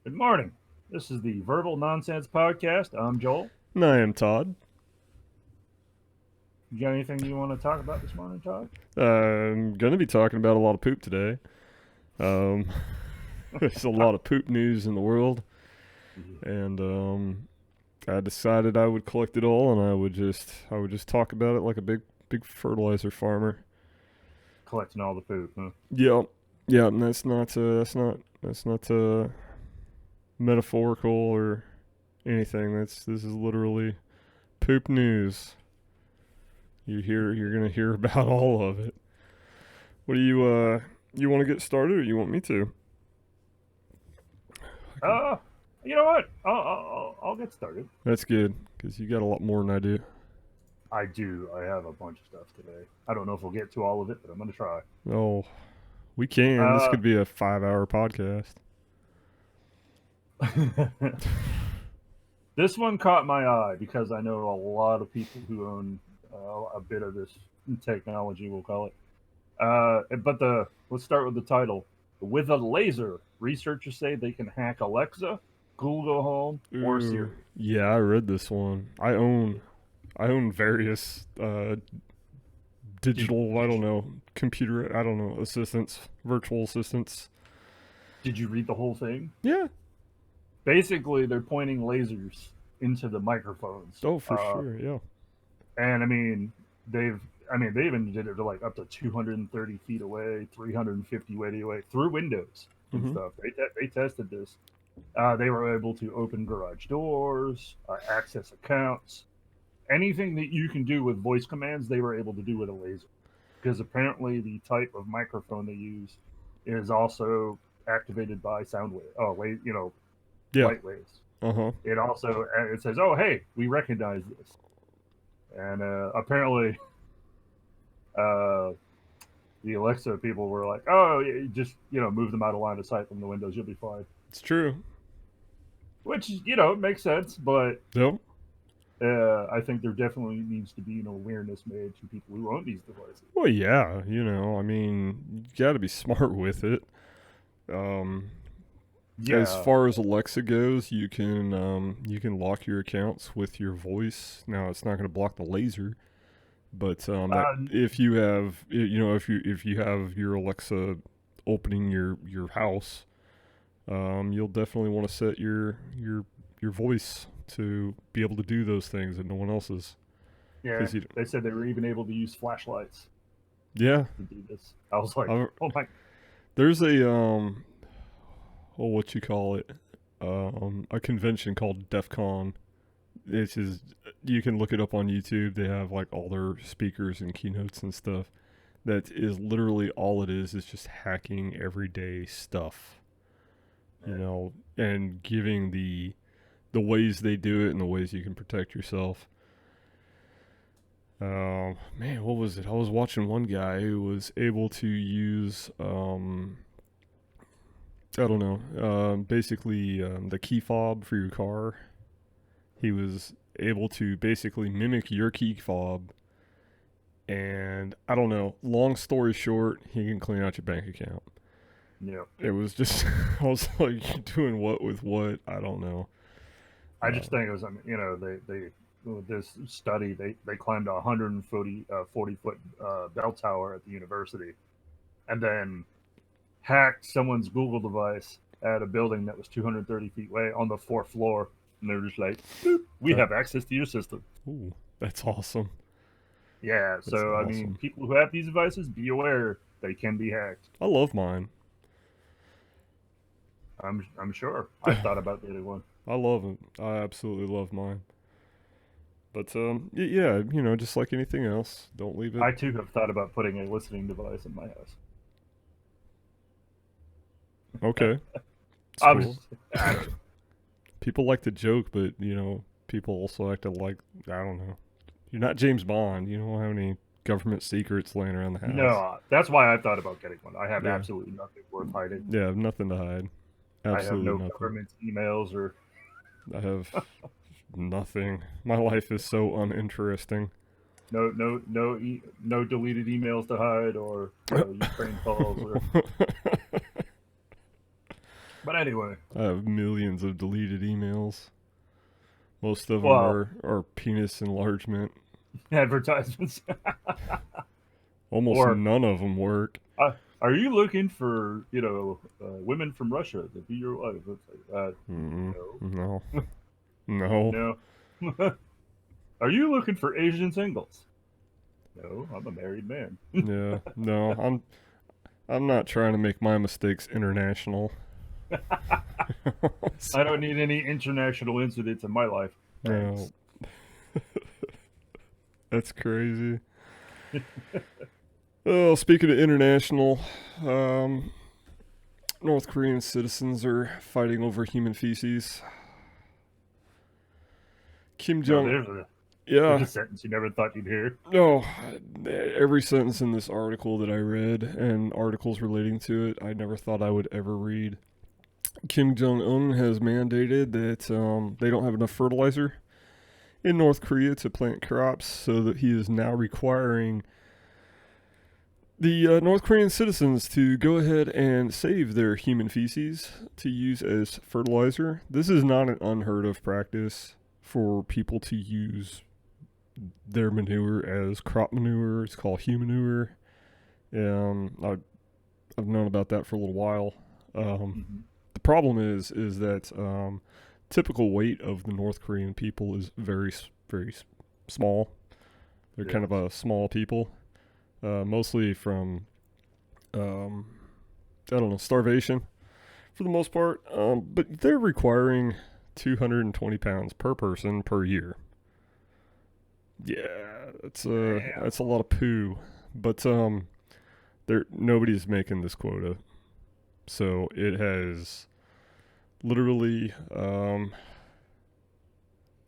Good morning. This is the Verbal Nonsense Podcast. I'm Joel. And I am Todd. You got anything you want to talk about this morning, Todd? I'm going to be talking about a lot of poop today. Um, there's a lot of poop news in the world, and I decided I would collect it all, and I would just talk about it like a big fertilizer farmer. Collecting all the poop, huh? Yep, yeah, and that's not metaphorical or anything. This is literally poop news. You're gonna hear about all of it. What do you want to get started, or you want me to? Uh, you know what? I'll get started. That's good, because you got a lot more than I do. I do. I have a bunch of stuff today. I don't know if we'll get to all of it, but I'm going to try. Oh, we can. This Uh, could be a 5-hour podcast. this one caught my eye because I know a lot of people who own a bit of this technology, we'll call it. But let's start with the title. With a laser, researchers say they can hack Alexa, Google Home, or Ooh, Siri. yeah, I read this one. I own various Did, digital, I did don't you know, computer, I don't know, assistants, virtual assistants. did you read the whole thing? Yeah. Basically, they're pointing lasers into the microphones, Oh, for sure. Yeah. and they've they even did it to like up to 230 feet away, 350 feet away through windows and Mhm. stuff. They tested this. They were able to open garage doors, access accounts, anything that you can do with voice commands. They were able to do with a laser, because apparently the type of microphone they use is also activated by sound wave. Oh, wait, Yeah. light waves. Uh huh. It says, "Oh, hey, we recognize this," and apparently, uh, the Alexa people were like, "Oh, just move them out of line of sight from the windows. You'll be fine." It's true. Which makes sense, but Yep. I think there definitely needs to be an awareness made to people who own these devices. Well, yeah. I mean, you got to be smart with it. Um, As Yeah, far as Alexa goes, you can lock your accounts with your voice. Now it's not going to block the laser, but that uh, if you have if you have your Alexa opening your house, you'll definitely want to set your voice to be able to do those things and no one else's. yeah. Because you They said they were even able to use flashlights yeah, to do this. I was like, I've, "Oh my!" there's a what you call it, a convention called DEF CON. It's just you can look it up on YouTube. They have like all their speakers and keynotes and stuff. That is literally all it is just hacking everyday stuff, and giving the ways they do it and the ways you can protect yourself. Man, what was it? I was watching one guy who was able to use I don't know, basically the key fob for your car. He was able to basically mimic your key fob, and I don't know. Long story short, he can clean out your bank account. Yeah, It was just I was like, you're doing what with what? I don't know. I Uh, just think it was, they with this study, they climbed a 40 foot bell tower at the university, and then hacked someone's Google device at a building that was 230 feet away on the fourth floor, and they're just like, "Boop, we that have access to your system." ooh, that's awesome. Yeah, That's so awesome. people who have these devices, be aware they can be hacked. I love mine. I'm sure. I've thought about getting one. I love it. I absolutely love mine. But yeah, just like anything else, don't leave it. I too have thought about putting a listening device in my house. Okay, it's I'm cool. just, I don't People like to joke, but people also like to like, I don't know. You're not James Bond. You don't have any government secrets laying around the house. No, that's why I thought about getting one. I have Yeah, absolutely nothing worth hiding. yeah, nothing to hide. I have Absolutely no nothing. government emails or I have nothing. My life is so uninteresting. no deleted emails to hide, or Ukraine calls, or But anyway, I have millions of deleted emails. Most of them well, are penis enlargement. advertisements. Almost Or none of them work. are you looking for women from Russia to be your wife? It's like, no, No. No. no. Are you looking for Asian singles? No, I'm a married man. Yeah. No. I'm not trying to make my mistakes international. I don't need any international incidents in my life. No. Thanks. That's crazy. Oh, speaking of international, North Korean citizens are fighting over human feces. Kim No, Jong. there's Yeah. a sentence you never thought you'd hear. No, every sentence in this article that I read and articles relating to it, I never thought I would ever read. Kim Jong-un has mandated that they don't have enough fertilizer in North Korea to plant crops, so that he is now requiring the North Korean citizens to go ahead and save their human feces to use as fertilizer. This is not an unheard of practice for people to use their manure as crop manure. It's called human manure. I've known about that for a little while. The problem is that typical weight of the North Korean people is very, very small. They're kind of a small people, mostly from, I don't know, starvation for the most part. But they're requiring 220 pounds per person per year. Yeah, that's a lot of poo. But nobody's making this quota. So it has literally,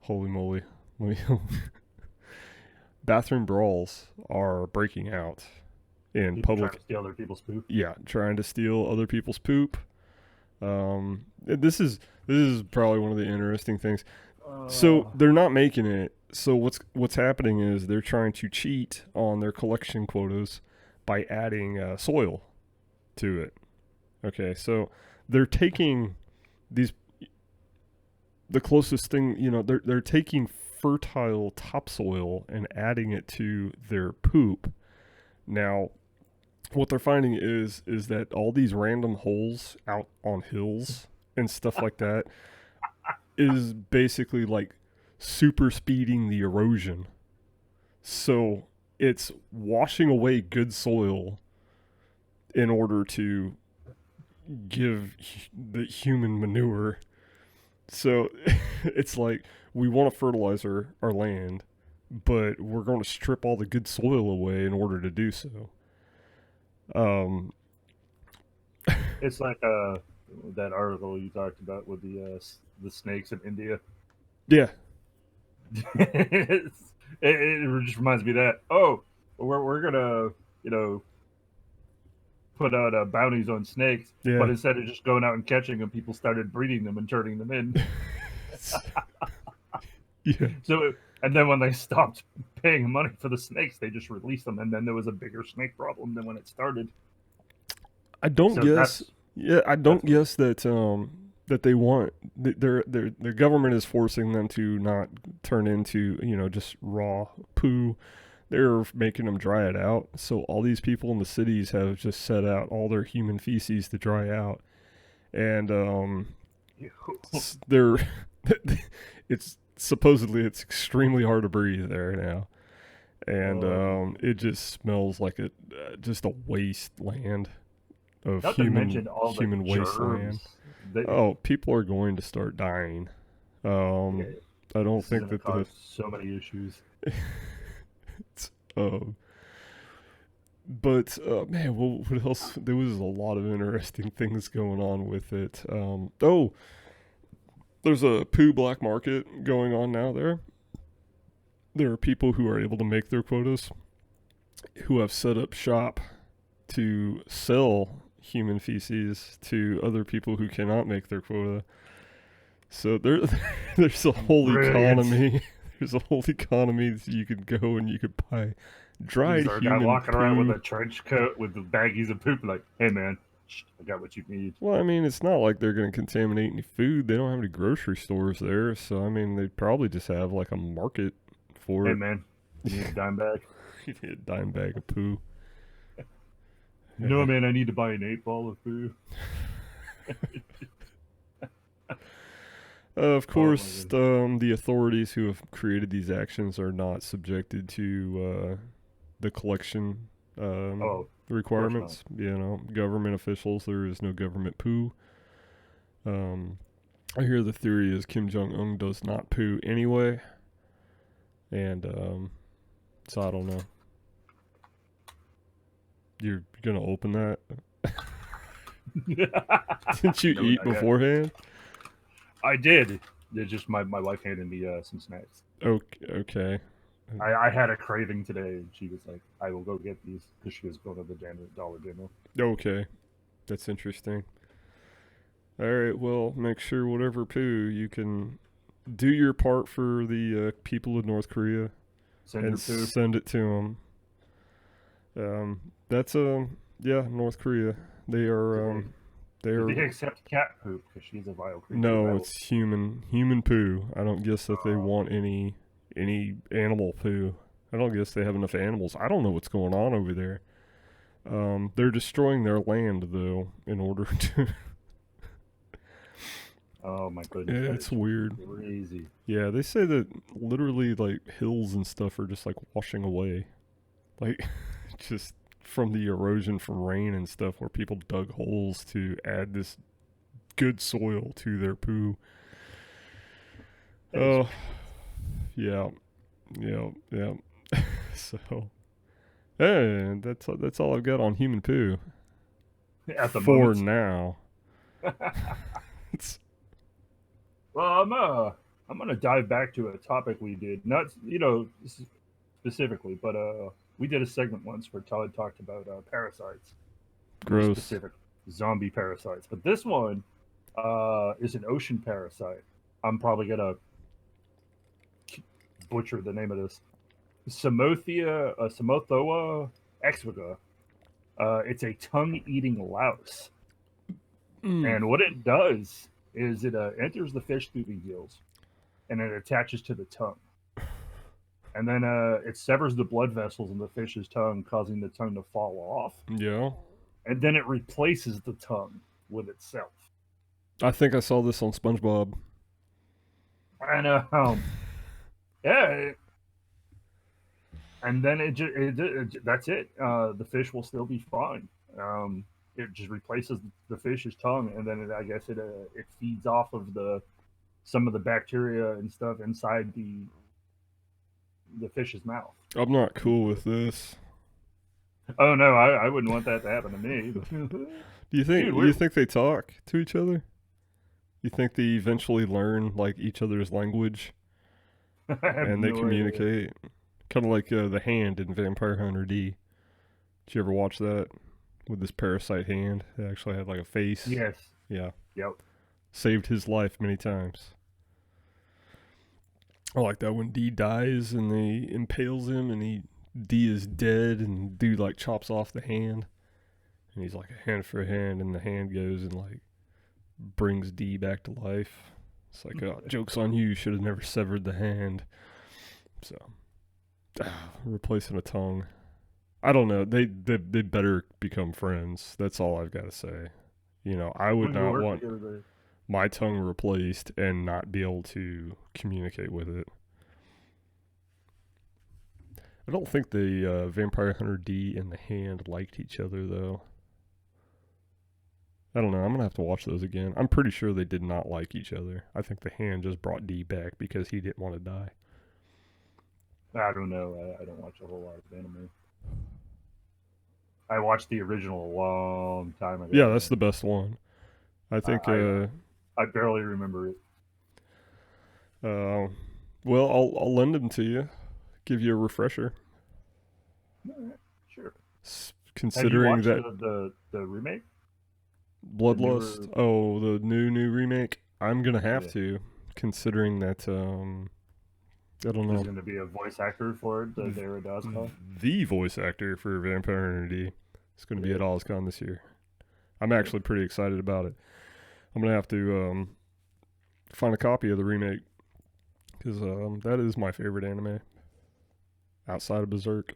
holy moly, bathroom brawls are breaking out in People public. trying to steal other people's poop. Yeah, trying to steal other people's poop. This is probably one of the interesting things. So they're not making it. So what's happening is they're trying to cheat on their collection quotas by adding soil to it. Okay, so they're taking the closest thing, they're taking fertile topsoil and adding it to their poop. Now, what they're finding is that all these random holes out on hills and stuff like that is basically like super speeding the erosion. So it's washing away good soil in order to give the human manure. So it's like, we want to fertilize our land, but we're going to strip all the good soil away in order to do so. It's like that article you talked about with the snakes in India. Yeah. it just reminds me of that. Oh, we're gonna put out bounties on snakes, Yeah. but instead of just going out and catching them, people started breeding them and turning them in. Yeah. So, and then when they stopped paying money for the snakes, they just released them, and then there was a bigger snake problem than when it started. I don't guess that that they want their government is forcing them to not turn into just raw poo. They're making them dry it out. So all these people in the cities have just set out all their human feces to dry out, and they're it's supposedly it's extremely hard to breathe there now, and it just smells like just a wasteland of not human to mention all human the wasteland. germs. People are going to start dying. I don't think that cause so many issues. But man, what else? There was a lot of interesting things going on with it. There's a poo black market going on now there. There are people who are able to make their quotas, who have set up shop to sell human feces to other people who cannot make their quota. So there's a whole economy. There's a whole economy that you could go and you could buy dried human guy walking poo. around with a trench coat with the baggies of poop, like, hey man, I got what you need. Well, I mean, it's not like they're going to contaminate any food. They don't have any grocery stores there, so I mean, they probably just have like a market for Hey it. man, you need a dime bag? You need a dime bag of poo. No man, I need to buy an 8-ball of poo. Of Oh my course, goodness. the authorities who have created these actions are not subjected to the collection Oh, of course not. requirements. You know, government officials, there is no government poo. Um, I hear the theory is Kim Jong Un does not poo anyway, and so I don't know. You're gonna open that? Didn't you No, eat not yet. beforehand? I did. It's just my wife handed me some snacks. Okay. I had a craving today, and she was like, "I will go get these," because she was going to the Dollar General. Okay. That's interesting. All right. Well, make sure whatever poo you can do your part for the people of North Korea Send your and poo. send it to them. That's yeah, North Korea. They are they Did are they accept cat poop? Because she's a vile creature. no, it's human poo. I don't guess that they want any animal poo. I don't guess they have enough animals. I don't know what's going on over there. They're destroying their land though in order to. Oh my goodness, that It's is weird. crazy. Yeah, they say that literally like hills and stuff are just like washing away, like just from the erosion from rain and stuff, where people dug holes to add this good soil to their poo. That is Oh, yeah, yeah. So, hey, that's all I've got on human poo at the for moment. now. It's, Well, I'm gonna dive back to a topic we did, not specifically, but we did a segment once where Todd talked about parasites, more gross. specific zombie parasites. But this one is an ocean parasite. I'm probably gonna butcher the name of this. Cymothoa exigua. It's a tongue-eating louse, Mm. and what it does is it enters the fish through the gills, and it attaches to the tongue, and then it severs the blood vessels in the fish's tongue, causing the tongue to fall off, Yeah, and then it replaces the tongue with itself. I think I saw this on SpongeBob. And yeah, and then that's it. The fish will still be fine. It just replaces the fish's tongue, and then I guess it feeds off of the some of the bacteria and stuff inside the fish's mouth. I'm not cool with this. Oh no, I wouldn't want that to happen to me. Do you think Dude, you we're think they talk to each other? You think they eventually learn like each other's language I have and they no idea. communicate? Kind of like the hand in Vampire Hunter D. Did you ever watch that with this parasite hand? It actually had like a face. Yes. Yeah, Yep. saved his life many times. I like that when D dies and they impales him and D is dead and dude like chops off the hand and he's like a hand for a hand and the hand goes and like brings D back to life. It's like, oh, joke's on you. Should have never severed the hand. So, replacing a tongue. I don't know. They better become friends. That's all I've got to say. You know, I would We go not work want together. my tongue replaced and not be able to communicate with it. I don't think the Vampire Hunter D and the hand liked each other though. I don't know. I'm gonna have to watch those again. I'm pretty sure they did not like each other. I think the hand just brought D back because he didn't want to die. I don't know. I don't watch a whole lot of anime. I watched the original a long time ago. Yeah, that's the best one. I think. I barely remember it. Well, I'll lend them to you. Give you a refresher. All right, sure. Have you Considering watched that the remake? The Bloodlust. newer, Oh, the new remake. I'm gonna have yeah. to, considering that I don't There's know. going to be a voice actor for it, there at OzCon. The voice actor for Vampire Hunter D is going to be Yeah. at OzCon this year. I'm actually pretty excited about it. I'm gonna have to find a copy of the remake because that is my favorite anime outside of Berserk.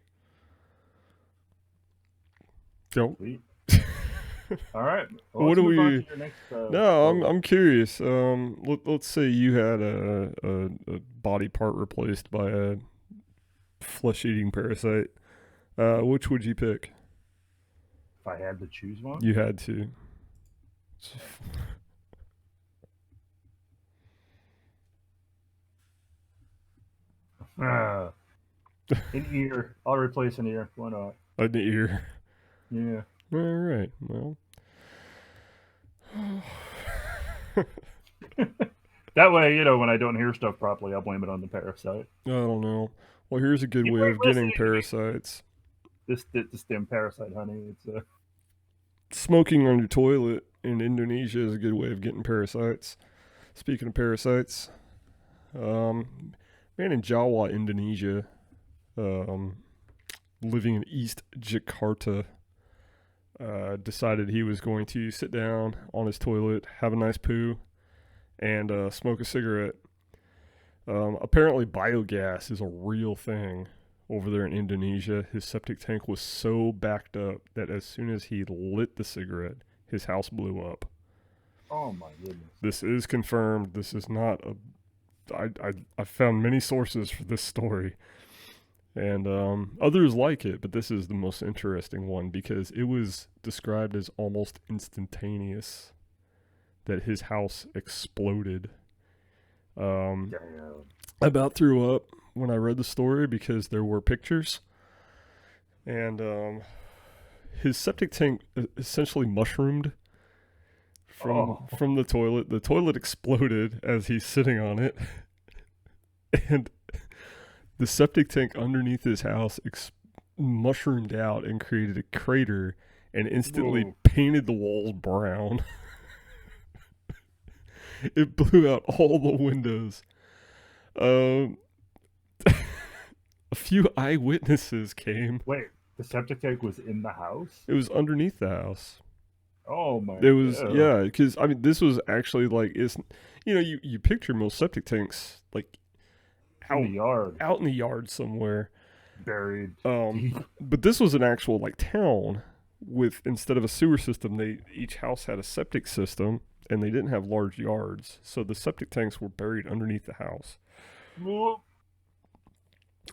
Don't. Sweet. All right. Well, What let's do move on we? to your next. No, I'm quote. I'm curious. Let's say you had a body part replaced by a flesh-eating parasite. Which would you pick? If I had to choose one, You had to. an ear. I'll replace an ear. Why not? An ear. Yeah. All right. Well. That way, you know, when I don't hear stuff properly, I'll blame it on the parasite. I don't know. Well, here's a good You way weren't of getting listening to me. parasites. This damn parasite, honey. It's Smoking on your toilet in Indonesia is a good way of getting parasites. Speaking of parasites, man in Jawa, Indonesia, living in East Jakarta, decided he was going to sit down on his toilet, have a nice poo, and smoke a cigarette. Apparently, biogas is a real thing over there in Indonesia. His septic tank was so backed up that as soon as he lit the cigarette, his house blew up. oh my goodness. This is confirmed. This is not a. I found many sources for this story, and others like it, but this is the most interesting one because it was described as almost instantaneous that his house exploded. Damn. I about threw up when I read the story because there were pictures, and his septic tank essentially mushroomed from the toilet. The toilet exploded as he's sitting on it, and the septic tank underneath his house mushroomed out and created a crater and instantly Whoa. painted the walls brown. It blew out all the windows. A few eyewitnesses came. Wait, the septic tank was in the house? It was underneath the house. Oh my. It was God. yeah, because I mean this was actually like it's you picture most septic tanks like In the yard, out in the yard somewhere. buried. But this was an actual like town with instead of a sewer system, each house had a septic system and they didn't have large yards, so the septic tanks were buried underneath the house.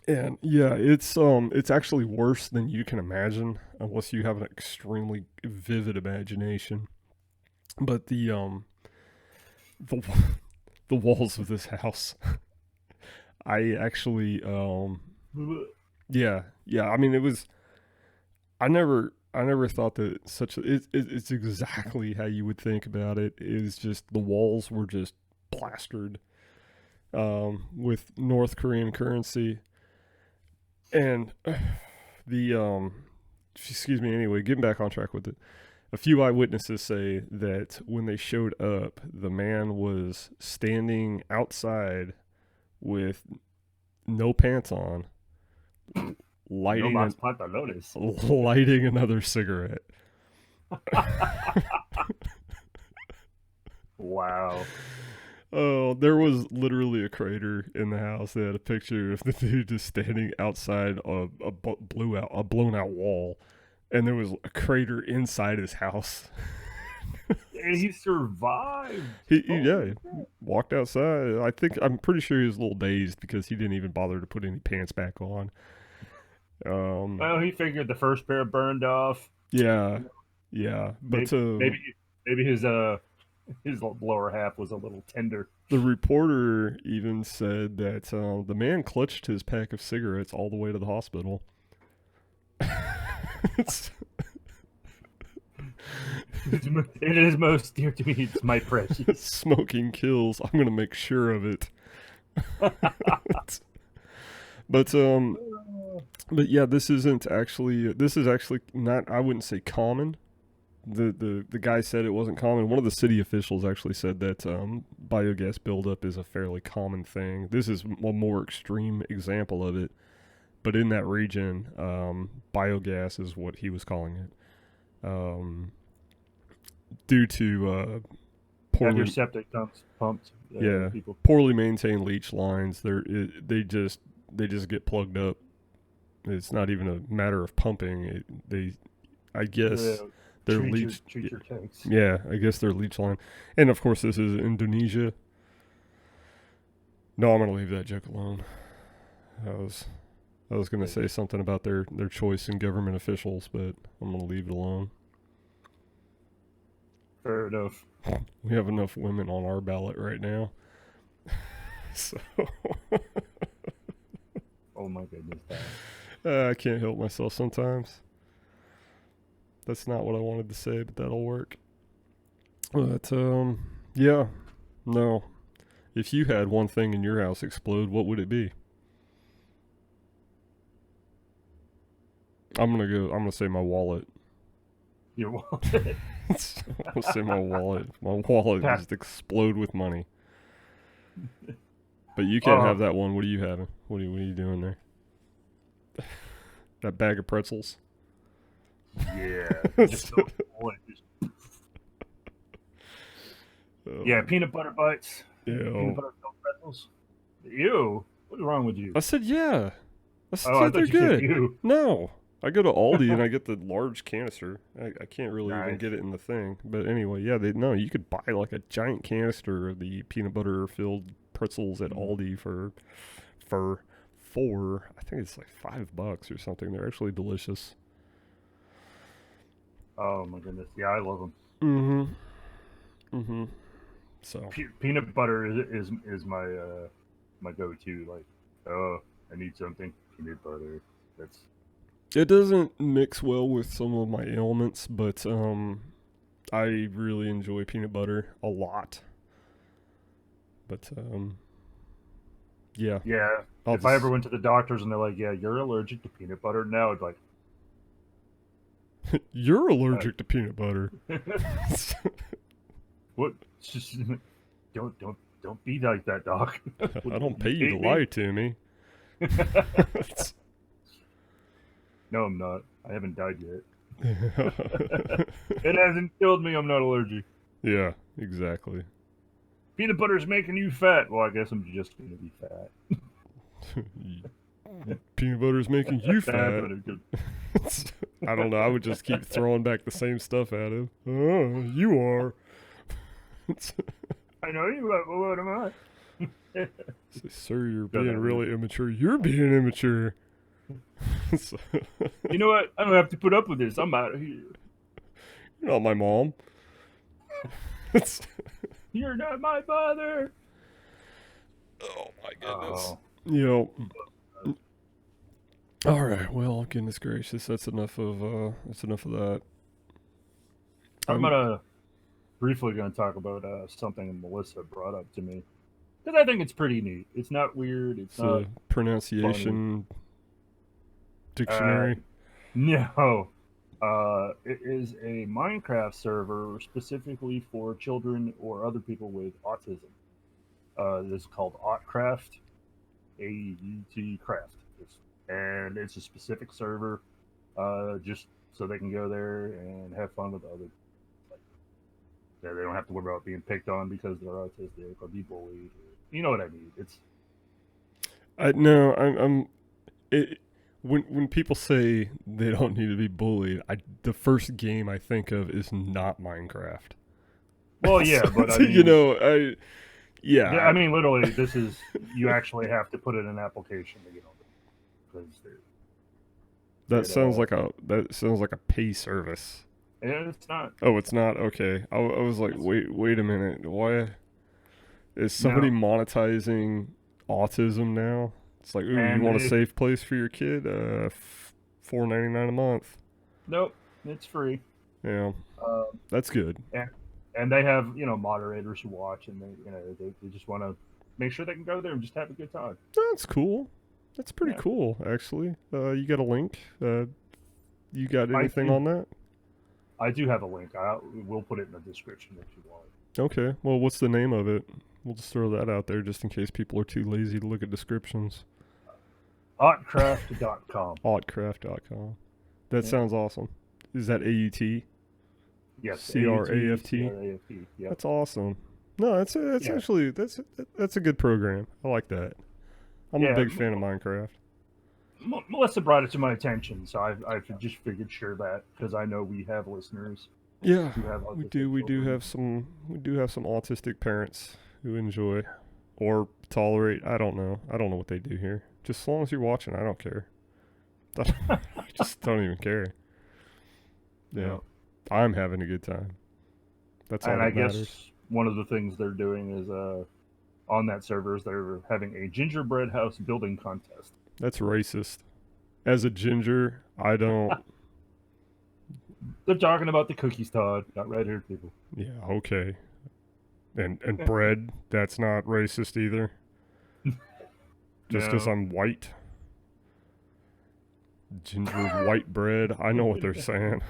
And yeah, it's actually worse than you can imagine unless you have an extremely vivid imagination. But the the walls of this house, I actually yeah. I mean, it was. I never thought that it's exactly how you would think about it. Is just the walls were just plastered with North Korean currency, and the excuse me. Anyway, getting back on track with it. A few eyewitnesses say that when they showed up, the man was standing outside with no pants on, lighting No más pantalones. lighting another cigarette. Wow. Oh, there was literally a crater in the house. They had a picture of the dude just standing outside a blown out wall, and there was a crater inside his house. And he survived. He walked outside. I'm pretty sure he was a little dazed because he didn't even bother to put any pants back on. Well, he figured the first pair burned off. Yeah, but Maybe his lower half was a little tender. the reporter even said that the man clutched his pack of cigarettes all the way to the hospital. It is most dear to me. It's my precious. Smoking kills. I'm gonna make sure of it. But yeah, this is actually not. I wouldn't say common. The guy said it wasn't common. One of the city officials actually said that biogas buildup is a fairly common thing. This is a more extreme example of it, but in that region, biogas is what he was calling it. due to Have poorly, your septic pumps pumped. yeah, People. poorly maintained leach lines. They just get plugged up. It's not even a matter of pumping. I guess their leach. Treat your tanks. Yeah, I guess their leach line, and of course this is Indonesia. No, I'm gonna leave that joke alone. I was gonna say something about their choice in government officials, but I'm gonna leave it alone. Fair enough. We have enough women on our ballot right now. So Oh my goodness. I can't help myself sometimes. That's not what I wanted to say, but that'll work. But yeah, no. If you had one thing in your house explode, what would it be? I'm gonna say my wallet. Your wallet. I'm gonna say my wallet. My wallet just explode with money. But you can't have that one. What are you having? What are you doing there? That bag of pretzels? Yeah. Yeah, peanut butter bites. Peanut butter filled pretzels. Ew. What's wrong with you? I said yeah. I said I they're thought you good. said you. No. I go to Aldi and I get the large canister. I can't really even Nice. get it in the thing. But anyway, yeah, you could buy like a giant canister of the peanut butter filled pretzels at Aldi for I think it's like $5 or something. They're actually delicious. Oh my goodness. Yeah, I love them. Mm-hmm. So Peanut butter is my my go-to. Like, oh, I need something. Peanut butter. it doesn't mix well with some of my ailments, but I really enjoy peanut butter a lot. But yeah. Yeah. If I ever went to the doctors and they're like, "Yeah, you're allergic to peanut butter," now I'd like, you're allergic to peanut butter. What? Don't be like that, doc. I don't pay you to lie to me. No, I'm not. I haven't died yet. It hasn't killed me. I'm not allergic. Yeah, exactly. Peanut butter's making you fat. Well, I guess I'm just gonna be fat. Peanut butter's making you fat. I don't know. I would just keep throwing back the same stuff at him. Oh, you are. I know you are. Well, what am I? Say, sir, you're being really immature. You're being immature. You know what? I don't have to put up with this. I'm out of here. You're not my mom. You're not my father. Oh my goodness. Yo. All right. Well, goodness gracious, that's enough of that. I'm briefly gonna talk about something Melissa brought up to me because I think it's pretty neat. It's not weird. It's not a pronunciation dictionary. No. It is a Minecraft server specifically for children or other people with autism. This is called AutCraft, AUT Craft, and it's a specific server, just so they can go there and have fun with others. Like, they don't have to worry about being picked on because they're autistic or be bullied. You know what I mean? When people say they don't need to be bullied, the first game I think of is not Minecraft. Well, yeah, but I mean, I mean, literally, this is you actually have to put in an application to get on it because that sounds like a pay service. And it's not. Oh, it's not? Okay. I was like, wait a minute. Why is somebody monetizing autism now? It's like, ooh, you want a safe place for your kid? $4.99 a month. Nope, it's free. Yeah, that's good. And they have moderators who watch, and they just want to make sure they can go there and just have a good time. That's cool. That's pretty cool, actually. You got a link? You got anything on that? I do have a link. We'll put it in the description if you want. Okay. Well, what's the name of it? We'll just throw that out there just in case people are too lazy to look at descriptions. AutCraft.com. AutCraft.com. That sounds awesome. Is that AUT? Yes, CRAFT. CRAFT. Yep. That's awesome. No, that's Yeah. actually that's a good program. I like that. I'm a Yeah, big fan of Minecraft. Melissa brought it to my attention, so I just figured share that because I know we have listeners Yeah, who have we autistic do. We do children. have some autistic parents who enjoy or tolerate. I don't know. I don't know what they do here. Just as long as you're watching, I don't care. I just don't even care. Yeah, I'm having a good time. That's all And that I matters. guess one of the things they're doing is on that server is they're having a gingerbread house building contest. That's racist. As a ginger, I don't. They're talking about the cookies, Todd. Not right here, people. Yeah, okay. And bread, that's not racist either. Just because No. I'm white. Ginger white bread. I know what they're saying.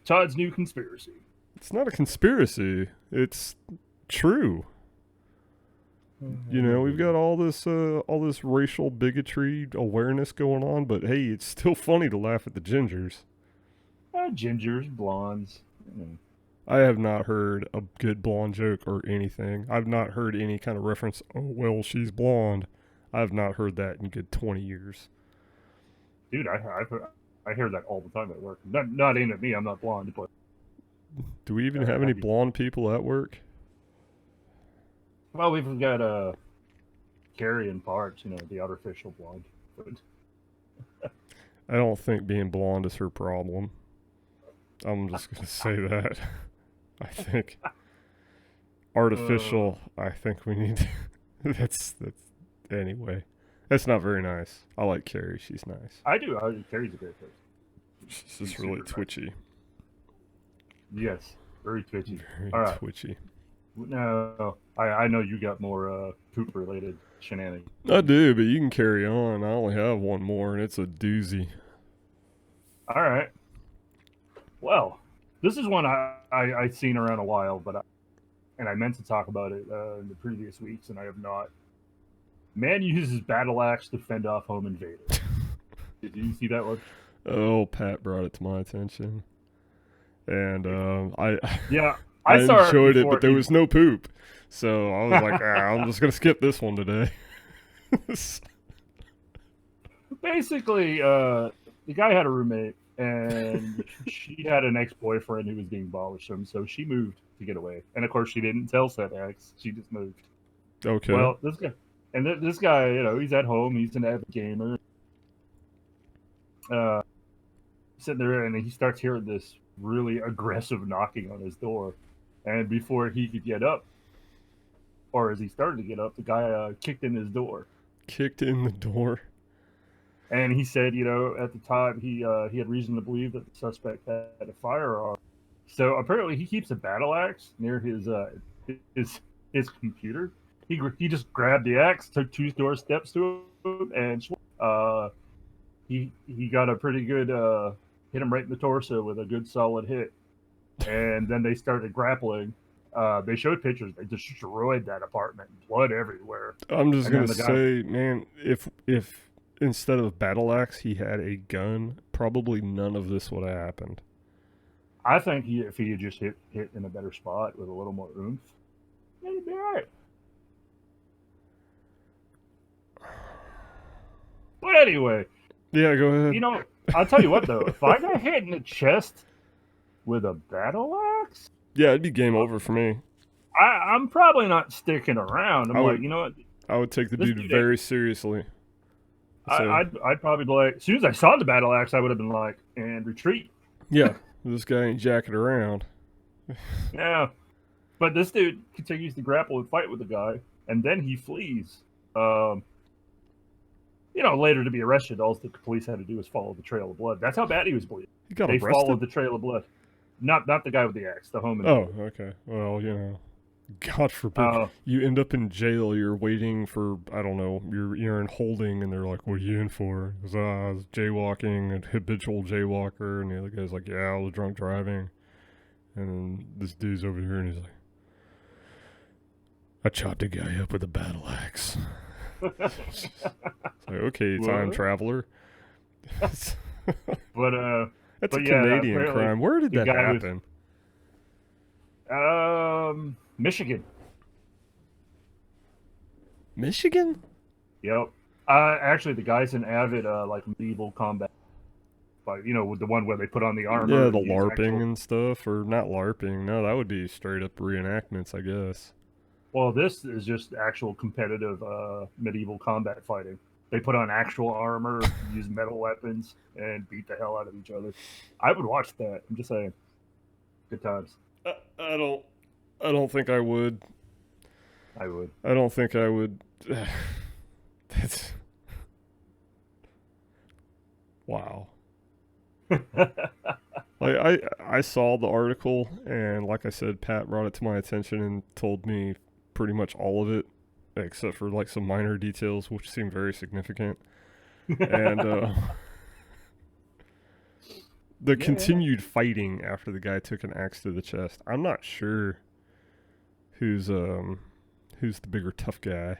Todd's new conspiracy. It's not a conspiracy. It's true. You know, we've got all this racial bigotry awareness going on, but hey, it's still funny to laugh at the gingers. Gingers, blondes. I have not heard a good blonde joke or anything. I've not heard any kind of reference, oh, well, she's blonde. I've not heard that in good 20 years. Dude, I hear that all the time at work. Not aimed at me. I'm not blonde, but Do we even have any blonde people at work? well, we've got Carrie and Parts, the artificial blonde. But I don't think being blonde is her problem. I'm just going to say that. I think artificial, I think we need to, that's anyway. That's not very nice. I like Carrie. She's nice. I do. Carrie's a great person. She's just really twitchy. Yes, very twitchy. Very All right. twitchy. No, I know you got more poop-related shenanigans. I do, but you can carry on. I only have one more, and it's a doozy. All right. Well, this is one I seen around a while, but I meant to talk about it in the previous weeks, and I have not. Man uses battle axe to fend off home invader. Did you see that one? Oh, Pat brought it to my attention, and I saw enjoyed it, but there was no poop, so I was like, I'm just gonna skip this one today. Basically, the guy had a roommate, and she had an ex-boyfriend who was being bothersome, him, so she moved to get away. And of course, she didn't tell said ex; she just moved. Okay. Well, this guy, he's at home. He's an avid gamer. Sitting there, and he starts hearing this really aggressive knocking on his door. And before he could get up, or as he started to get up, the guy kicked in his door. Kicked in the door. And he said, at the time he had reason to believe that the suspect had a firearm. So apparently he keeps a battle axe near his computer. He just grabbed the axe, took 2 steps to him, and he got a pretty good hit him right in the torso with a good solid hit. And then they started grappling. They showed pictures. They destroyed that apartment, blood everywhere. I'm just gonna say, man, if instead of battle axe he had a gun, probably none of this would have happened. I think if he had just hit in a better spot with a little more oomph, he'd be all right. But anyway. Yeah, go ahead. I'll tell you what, though. If I got hit in the chest with a battle axe... Yeah, it'd be game over for me. I'm probably not sticking around. You know what? I would take the dude very seriously. So, I'd probably be like... As soon as I saw the battle axe, I would have been like, and retreat. Yeah, this guy ain't jacking around. Yeah. But this dude continues to grapple and fight with the guy, and then he flees. Later to be arrested, all the police had to do was follow the trail of blood. That's how bad he was bleeding. He got arrested? They followed the trail of blood. Not the guy with the axe, the home invader. Oh, okay. Well, God forbid you end up in jail. You're waiting for, I don't know, you're in holding, and they're like, "What are you in for?" Because I was jaywalking, a habitual jaywalker, and the other guy's like, "Yeah, I was drunk driving." And then this dude's over here, and he's like, "I chopped a guy up with a battle axe." It's like, okay, time traveler. But That's a But yeah, Canadian apparently crime. Where did the that guy was happen? Michigan. Michigan? Yep. Actually, the guy's an avid like medieval combat, but with the one where they put on the armor Yeah, the and use LARPing actual. and stuff, or not LARPing. No, that would be straight up reenactments, I guess. Well, this is just actual competitive medieval combat fighting. They put on actual armor, use metal weapons, and beat the hell out of each other. I would watch that. I'm just saying, good times. I don't. I don't think I would. I would. I don't think I would. That's. Wow. Like I saw the article, and like I said, Pat brought it to my attention and told me pretty much all of it, except for like some minor details which seemed very significant. And the continued fighting after the guy took an axe to the chest. I'm not sure who's the bigger tough guy.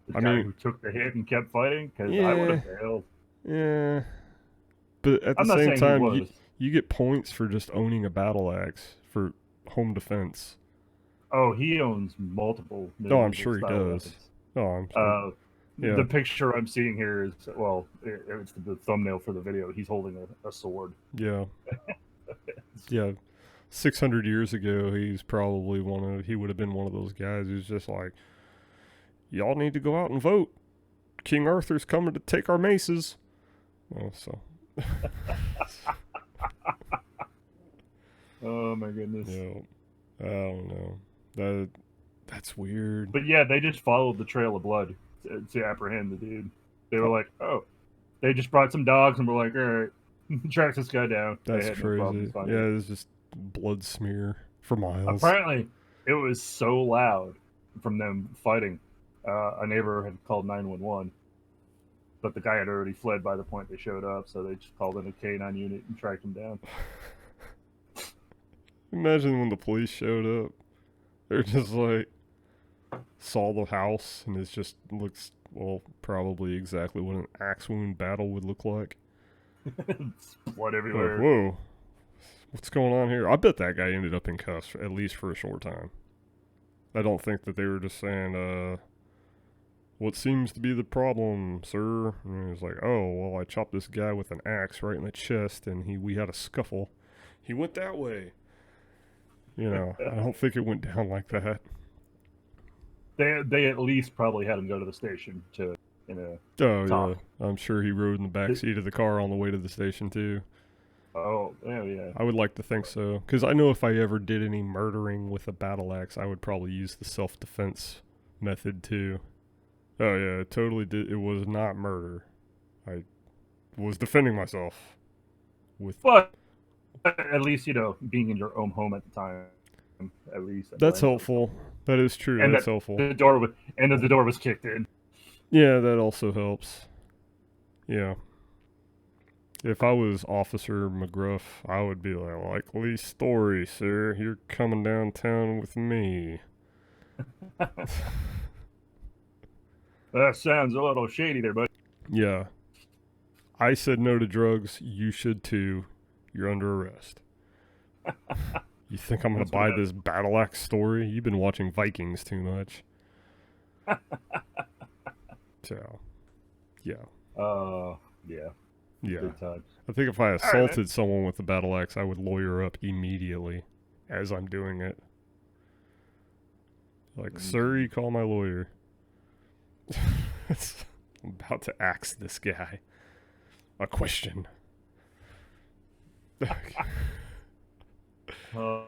The guy who took the hit and kept fighting, because I would have failed. Yeah. But at the I'm not same saying time, you get points for just owning a battle axe for home defense. Oh, he owns multiple. Oh, I'm sure he does. Weapons. Oh, I'm sure. Yeah. The picture I'm seeing here is, well, it's the thumbnail for the video. He's holding a sword. Yeah. Yeah. 600 years ago, he would have been one of those guys who's just like, y'all need to go out and vote. King Arthur's coming to take our maces. Oh, so. Oh my goodness. Yeah. I don't know. That's weird. But yeah, they just followed the trail of blood to apprehend the dude. They were like, oh, they just brought some dogs and were like, all right, track this guy down. That's crazy. Yeah, it was just blood smear for miles. Apparently, it was so loud from them fighting. A neighbor had called 911, but the guy had already fled by the point they showed up, so they just called in a K9 unit and tracked him down. Imagine when the police showed up. They're just like, saw the house, and it just looks, well, probably exactly what an axe wound battle would look like. Blood everywhere. Like, whoa. What's going on here? I bet that guy ended up in cuffs, at least for a short time. I don't think that they were just saying, what seems to be the problem, sir? And he was like, oh, well, I chopped this guy with an axe right in the chest, and we had a scuffle. He went that way. I don't think it went down like that. They at least probably had him go to the station to, talk. Yeah. I'm sure he rode in the back seat of the car on the way to the station, too. Oh, yeah. I would like to think so. Because I know if I ever did any murdering with a battle axe, I would probably use the self-defense method, too. Oh, yeah, it totally did. It was not murder. I was defending myself with... But at least, being in your own home at the time, at least. That's helpful. That is true. And that's helpful. The door was kicked in. Yeah, that also helps. Yeah. If I was Officer McGruff, I would be like, likely story, sir. You're coming downtown with me. That sounds a little shady there, buddy. Yeah. I said no to drugs. You should too. You're under arrest. You think I'm going to buy this battle axe story? You've been watching Vikings too much. So, yeah. Yeah. Yeah. Good times. I think if I assaulted someone with a battle axe, I would lawyer up immediately as I'm doing it. Like, sir, you call my lawyer. I'm about to axe this guy. A question. Oop. All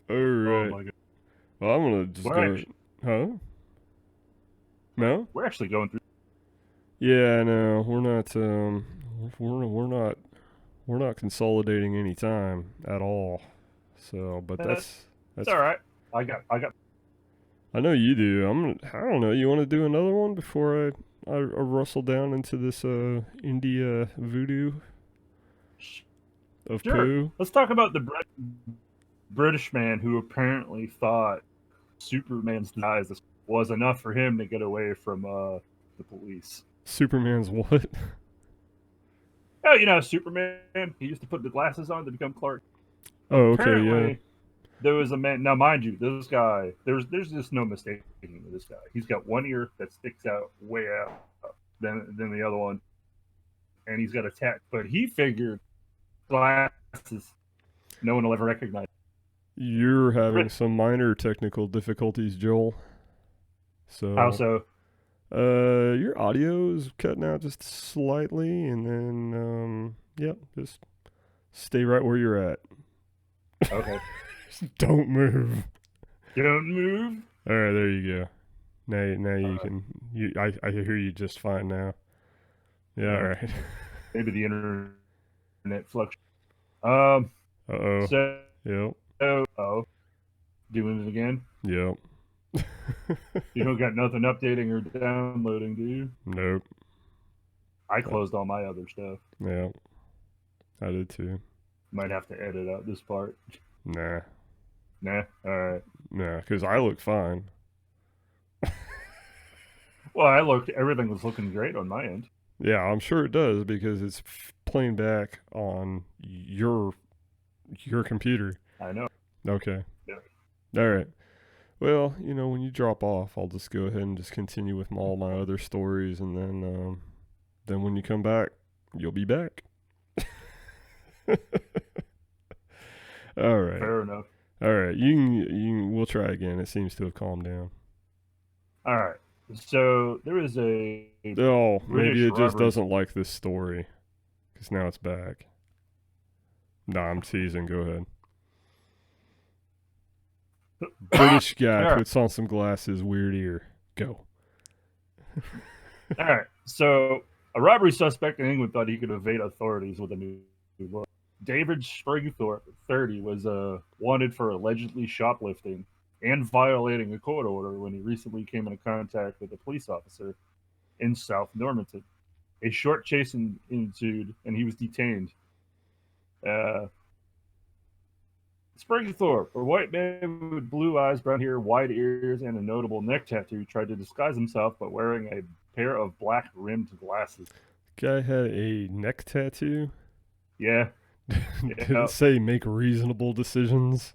right. Oh my God. Well, I'm gonna just go. Huh? No? We're actually going through. Yeah, no, we're not. We're not consolidating any time at all. So, but that's all right. I got. I know you do. I don't know. You want to do another one before I rustle down into this India voodoo of poo? Let's talk about the British man who apparently thought Superman's disguise was enough for him to get away from the police. Superman's what? Oh, you know, Superman. He used to put the glasses on to become Clark. Oh, okay, yeah. Apparently, there was a man. Now, mind you, this guy. There's just no mistaking this guy. He's got one ear that sticks out way out than the other one, and he's got a tat. But he figured glasses, no one will ever recognize. You're having some minor technical difficulties, Joel. How So, so? your audio is cutting out just slightly, and then, yep, just stay right where you're at. Okay. Don't move. Don't move. All right, there you go. Now you can. I hear you just fine now. Yeah, all right. Maybe the internet fluctuates. Uh-oh. So, Yep. doing it again. Yep. You don't got nothing updating or downloading, do you? Nope. I closed all my other stuff. Yeah. I did too. Might have to edit out this part. Nah. Nah. All right. Nah, because I look fine. Well, everything was looking great on my end. Yeah, I'm sure it does because it's playing back on your computer. I know. Okay. Yeah. All right. Well, when you drop off, I'll just go ahead and just continue with all my other stories, and then when you come back, you'll be back. All right. Fair enough. All right. We'll try again. It seems to have calmed down. All right. So there is a Oh, British maybe it just robbery. doesn't like this story, because now it's back. Nah, I'm teasing. Go ahead. British guy All right. puts on some glasses, weird ear. Go. All right. So a robbery suspect in England thought he could evade authorities with a new look. David Springthorpe, 30, was wanted for allegedly shoplifting and violating a court order when he recently came into contact with a police officer in South Normanton. A short chase ensued, and he was detained. Springthorpe, a white man with blue eyes, brown hair, wide ears, and a notable neck tattoo, tried to disguise himself by wearing a pair of black-rimmed glasses. Guy had a neck tattoo. Yeah. Did it say make reasonable decisions?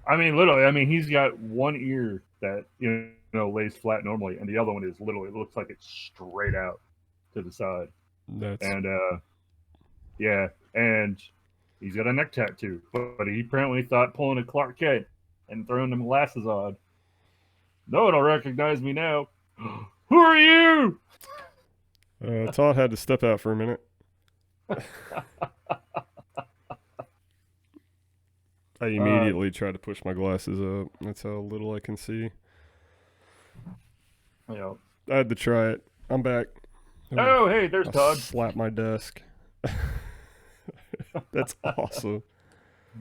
I mean, literally. He's got one ear that lays flat normally, and the other one is literally looks like it's straight out to the side. Yeah, and he's got a neck tattoo, but he apparently thought pulling a Clark Kent and throwing them glasses on. No one will recognize me now. Who are you? Todd had to step out for a minute. I immediately tried to push my glasses up. That's how little I can see. Yeah. I had to try it. I'm back. Oh, hey, there's Todd. Slap my desk. That's awesome.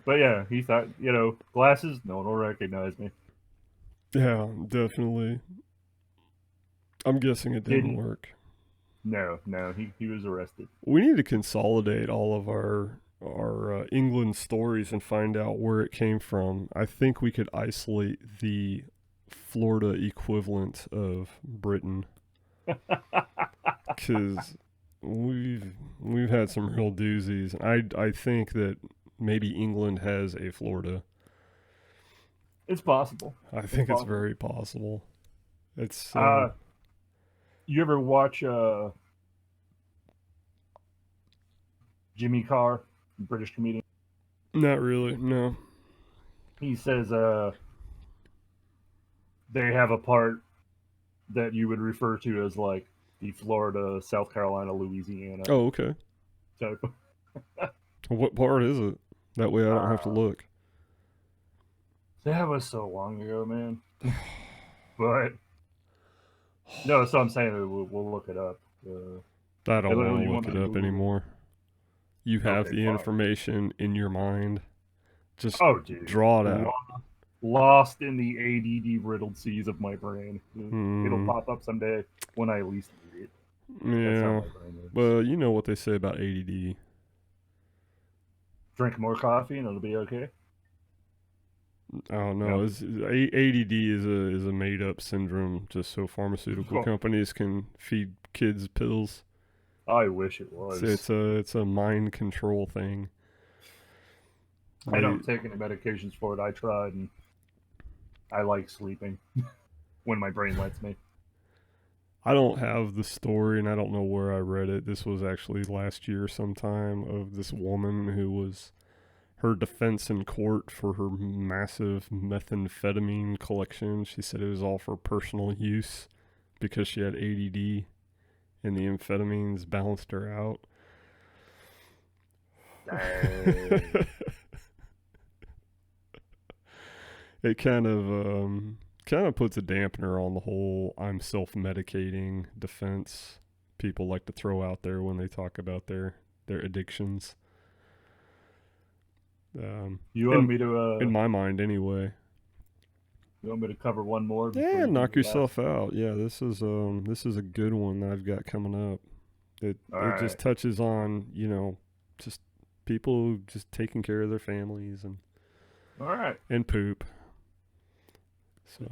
But yeah, he thought, glasses, no one will recognize me. Yeah, definitely. I'm guessing it didn't work. No, he was arrested. We need to consolidate all of our England stories and find out where it came from. I think we could isolate the Florida equivalent of Britain, because we've had some real doozies. I think that maybe England has a Florida. It's possible. I think it's very possible. It's you ever watch Jimmy Carr, British comedian? Not really, no. He says they have a part that you would refer to as like the Florida, South Carolina, Louisiana. Oh, okay. Type. What part is it? That way I don't have to look. That was so long ago, man. But no, so I'm saying we'll look it up. I don't want to look it up anymore. You have the information in your mind. Just draw it out. Lost in the ADD riddled seas of my brain. It'll pop up someday when I least need it. Yeah. Well, you know what they say about ADD. Drink more coffee and it'll be okay. I don't know. ADD is a made up syndrome just so pharmaceutical companies can feed kids' pills. I wish it was. It's a mind control thing. I don't take any medications for it. I tried, and I like sleeping when my brain lets me. I don't have the story, and I don't know where I read it. This was actually last year sometime, of this woman who was her defense in court for her massive methamphetamine collection. She said it was all for personal use because she had ADD and the amphetamines balanced her out. It kind of puts a dampener on the whole I'm self-medicating defense people like to throw out there when they talk about their addictions. You want me to in my mind anyway. You want me to cover one more? Yeah, knock yourself out. Yeah, this is a good one that I've got coming up. It just touches on, just people just taking care of their families and all right, and poop. So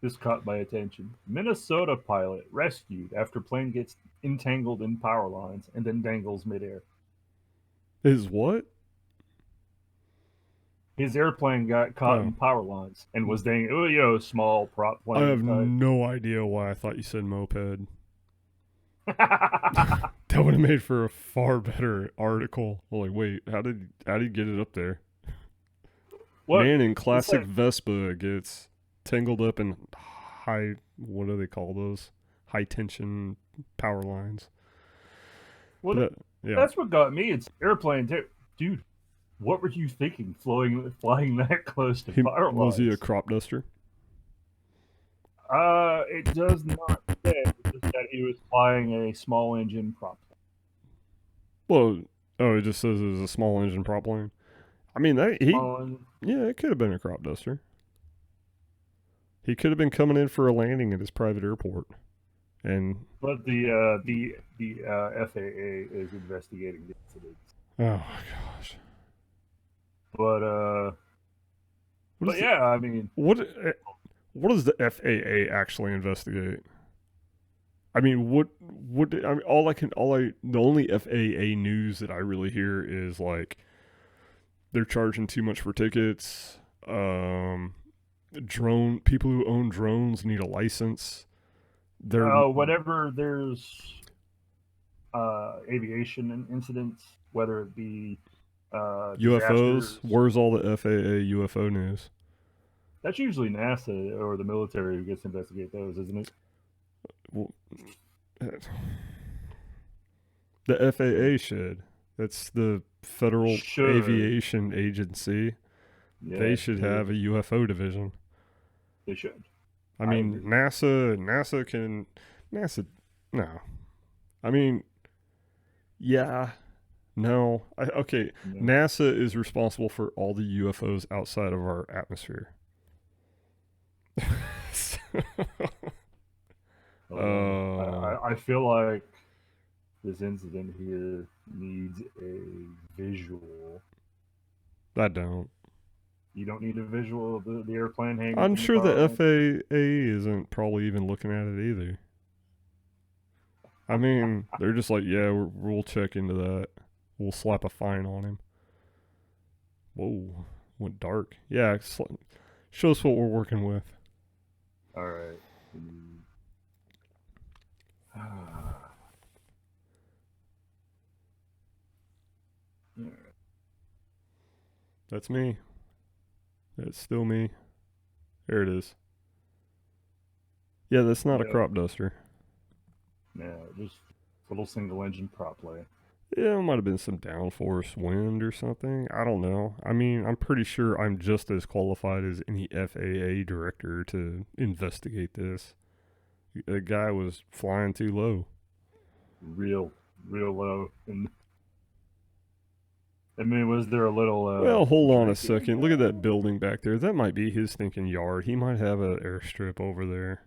this caught my attention. Minnesota pilot rescued after plane gets entangled in power lines and then dangles midair. Is what? His airplane got caught in power lines and was small prop plane. I have no idea why I thought you said moped. That would have made for a far better article. Well, like, wait, how did he get it up there? What? Man in classic Vespa gets tangled up in what do they call those? High tension power lines. Well, that's what got me. It's airplane, dude. What were you thinking, flying that close to power lines? Was he a crop duster? It does not say. It just that he was flying a small engine prop plane. Well, it just says it was a small engine prop plane. I mean, it could have been a crop duster. He could have been coming in for a landing at his private airport, but the FAA is investigating the incident. Oh my gosh! I mean, what does the FAA actually investigate? I mean, the only FAA news that I really hear is like they're charging too much for tickets. People who own drones need a license. Whenever there's aviation incidents, whether it be UFOs, disasters, where's all the FAA UFO news? That's usually NASA or the military who gets to investigate those, isn't it? Well, the FAA should. That's the Federal Aviation Agency. Yeah, they should have a UFO division. They should. I mean, NASA no. I mean, yeah, no. Okay, no. NASA is responsible for all the UFOs outside of our atmosphere. I feel like this incident here needs a visual. I don't. You don't need a visual of the airplane hanging. I'm sure the FAA isn't probably even looking at it either. I mean, they're just like, yeah, we'll check into that. We'll slap a fine on him. Whoa, went dark. Yeah, show us what we're working with. All right. That's me. That's still me. There it is. Yeah, that's not a crop duster. Yeah, just a little single engine prop plane. Yeah, it might have been some downforce wind or something. I don't know. I mean, I'm pretty sure I'm just as qualified as any FAA director to investigate this. The guy was flying too low. Real low. And I mean, was there a little... well, hold on a second. Look at that building back there. That might be his thinking yard. He might have an airstrip over there.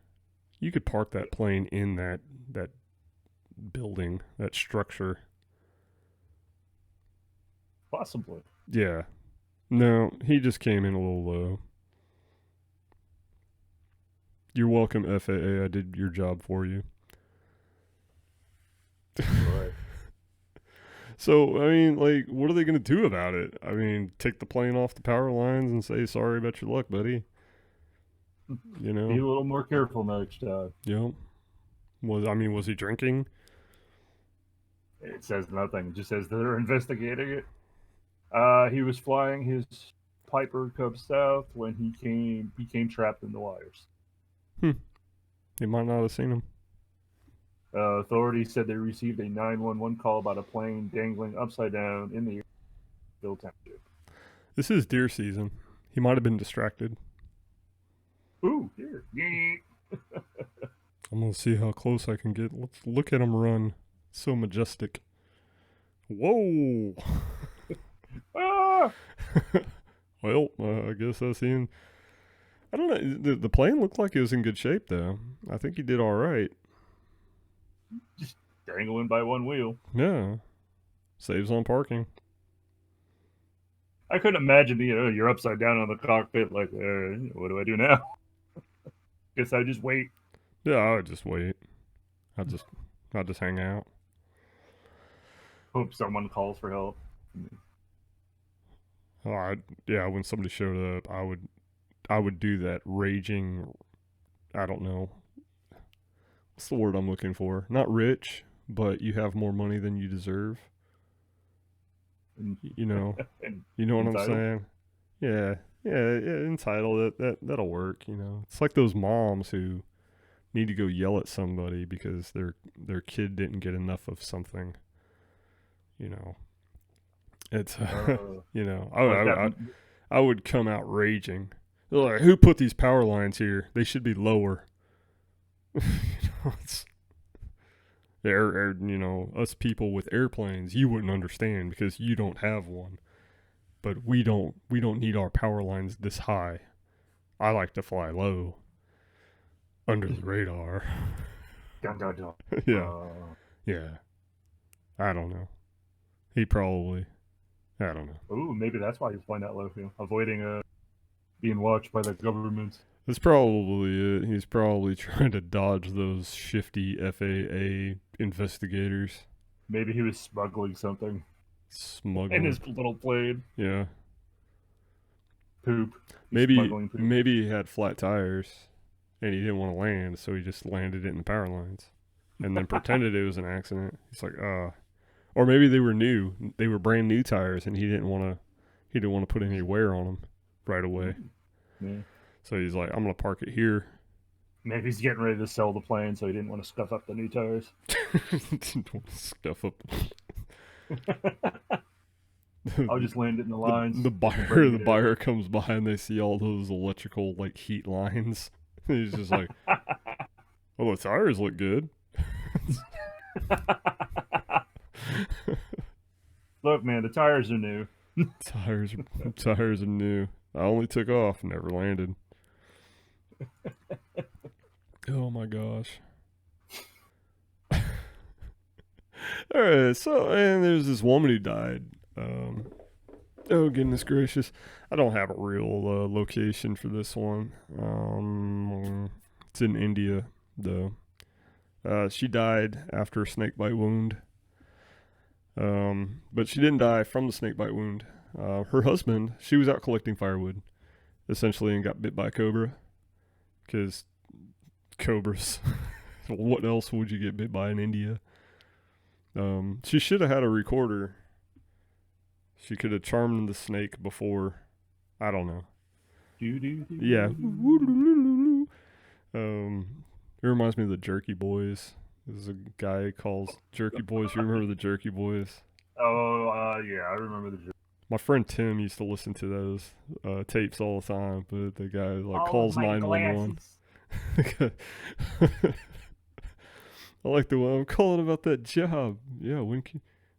You could park that plane in that building, that structure. Possibly. Yeah. No, he just came in a little low. You're welcome, FAA. I did your job for you. Right. So, I mean, like, what are they going to do about it? I mean, take the plane off the power lines and say, sorry about your luck, buddy. You know? Be a little more careful next time. Yep. Was he drinking? It says nothing. It just says they're investigating it. He was flying his Piper Cub South when he became trapped in the wires. He might not have seen him. Authorities said they received a 911 call about a plane dangling upside down in the air. Bill Township. This is deer season. He might have been distracted. Ooh, here. I'm going to see how close I can get. Let's look at him run. So majestic. Whoa! Ah! Well, I guess that's the end. I don't know. The plane looked like it was in good shape, though. I think he did all right. Just dangling by one wheel. Yeah. Saves on parking. I couldn't imagine, you're upside down on the cockpit, like, what do I do now? Guess I just wait. Yeah, I would just wait. I'd just hang out. Hope someone calls for help. When somebody showed up, I would do that raging, I don't know. What's the word I'm looking for? Not rich, but you have more money than you deserve. You know what I'm saying? Yeah, entitled. That'll work. It's like those moms who need to go yell at somebody because their kid didn't get enough of something. It's I would come out raging. They're like, who put these power lines here? They should be lower. Us people with airplanes, you wouldn't understand because you don't have one. But we don't need our power lines this high. I like to fly low, under the radar. Dun, dun, dun. Yeah. I don't know. He probably, I don't know. Ooh, maybe that's why he's flying that low, avoiding being watched by the government. That's probably it. He's probably trying to dodge those shifty FAA investigators. Maybe he was smuggling something. Smuggling. In his little plane. Yeah. Poop. Maybe poop. Maybe he had flat tires and he didn't want to land, so he just landed it in the power lines and then pretended it was an accident. He's like, or maybe they were new. They were brand new tires and he didn't want to put any wear on them right away. Yeah. So he's like, I'm going to park it here. Maybe he's getting ready to sell the plane, so he didn't want to scuff up the new tires. Didn't want to scuff up. I'll just land it in the lines. The buyer comes by and they see all those electrical heat lines. He's just like, "Well, the tires look good." Look, man, the tires are new. Tires are new. I only took off, never landed. Oh my gosh. Alright, so, and there's this woman who died. Oh, goodness gracious. I don't have a real location for this one. It's in India, though. She died after a snakebite wound. But she didn't die from the snakebite wound. Her husband, she was out collecting firewood, essentially, and got bit by a cobra. Because cobras. What else would you get bit by in India? She should have had a recorder. She could have charmed the snake before. I don't know. Yeah. It reminds me of the Jerky Boys. There's a guy who calls Jerky Boys. You remember the Jerky Boys? Oh, yeah, I remember the Jerky. My friend Tim used to listen to those tapes all the time, but the guy calls 911. I like the one, I'm calling about that job. Yeah,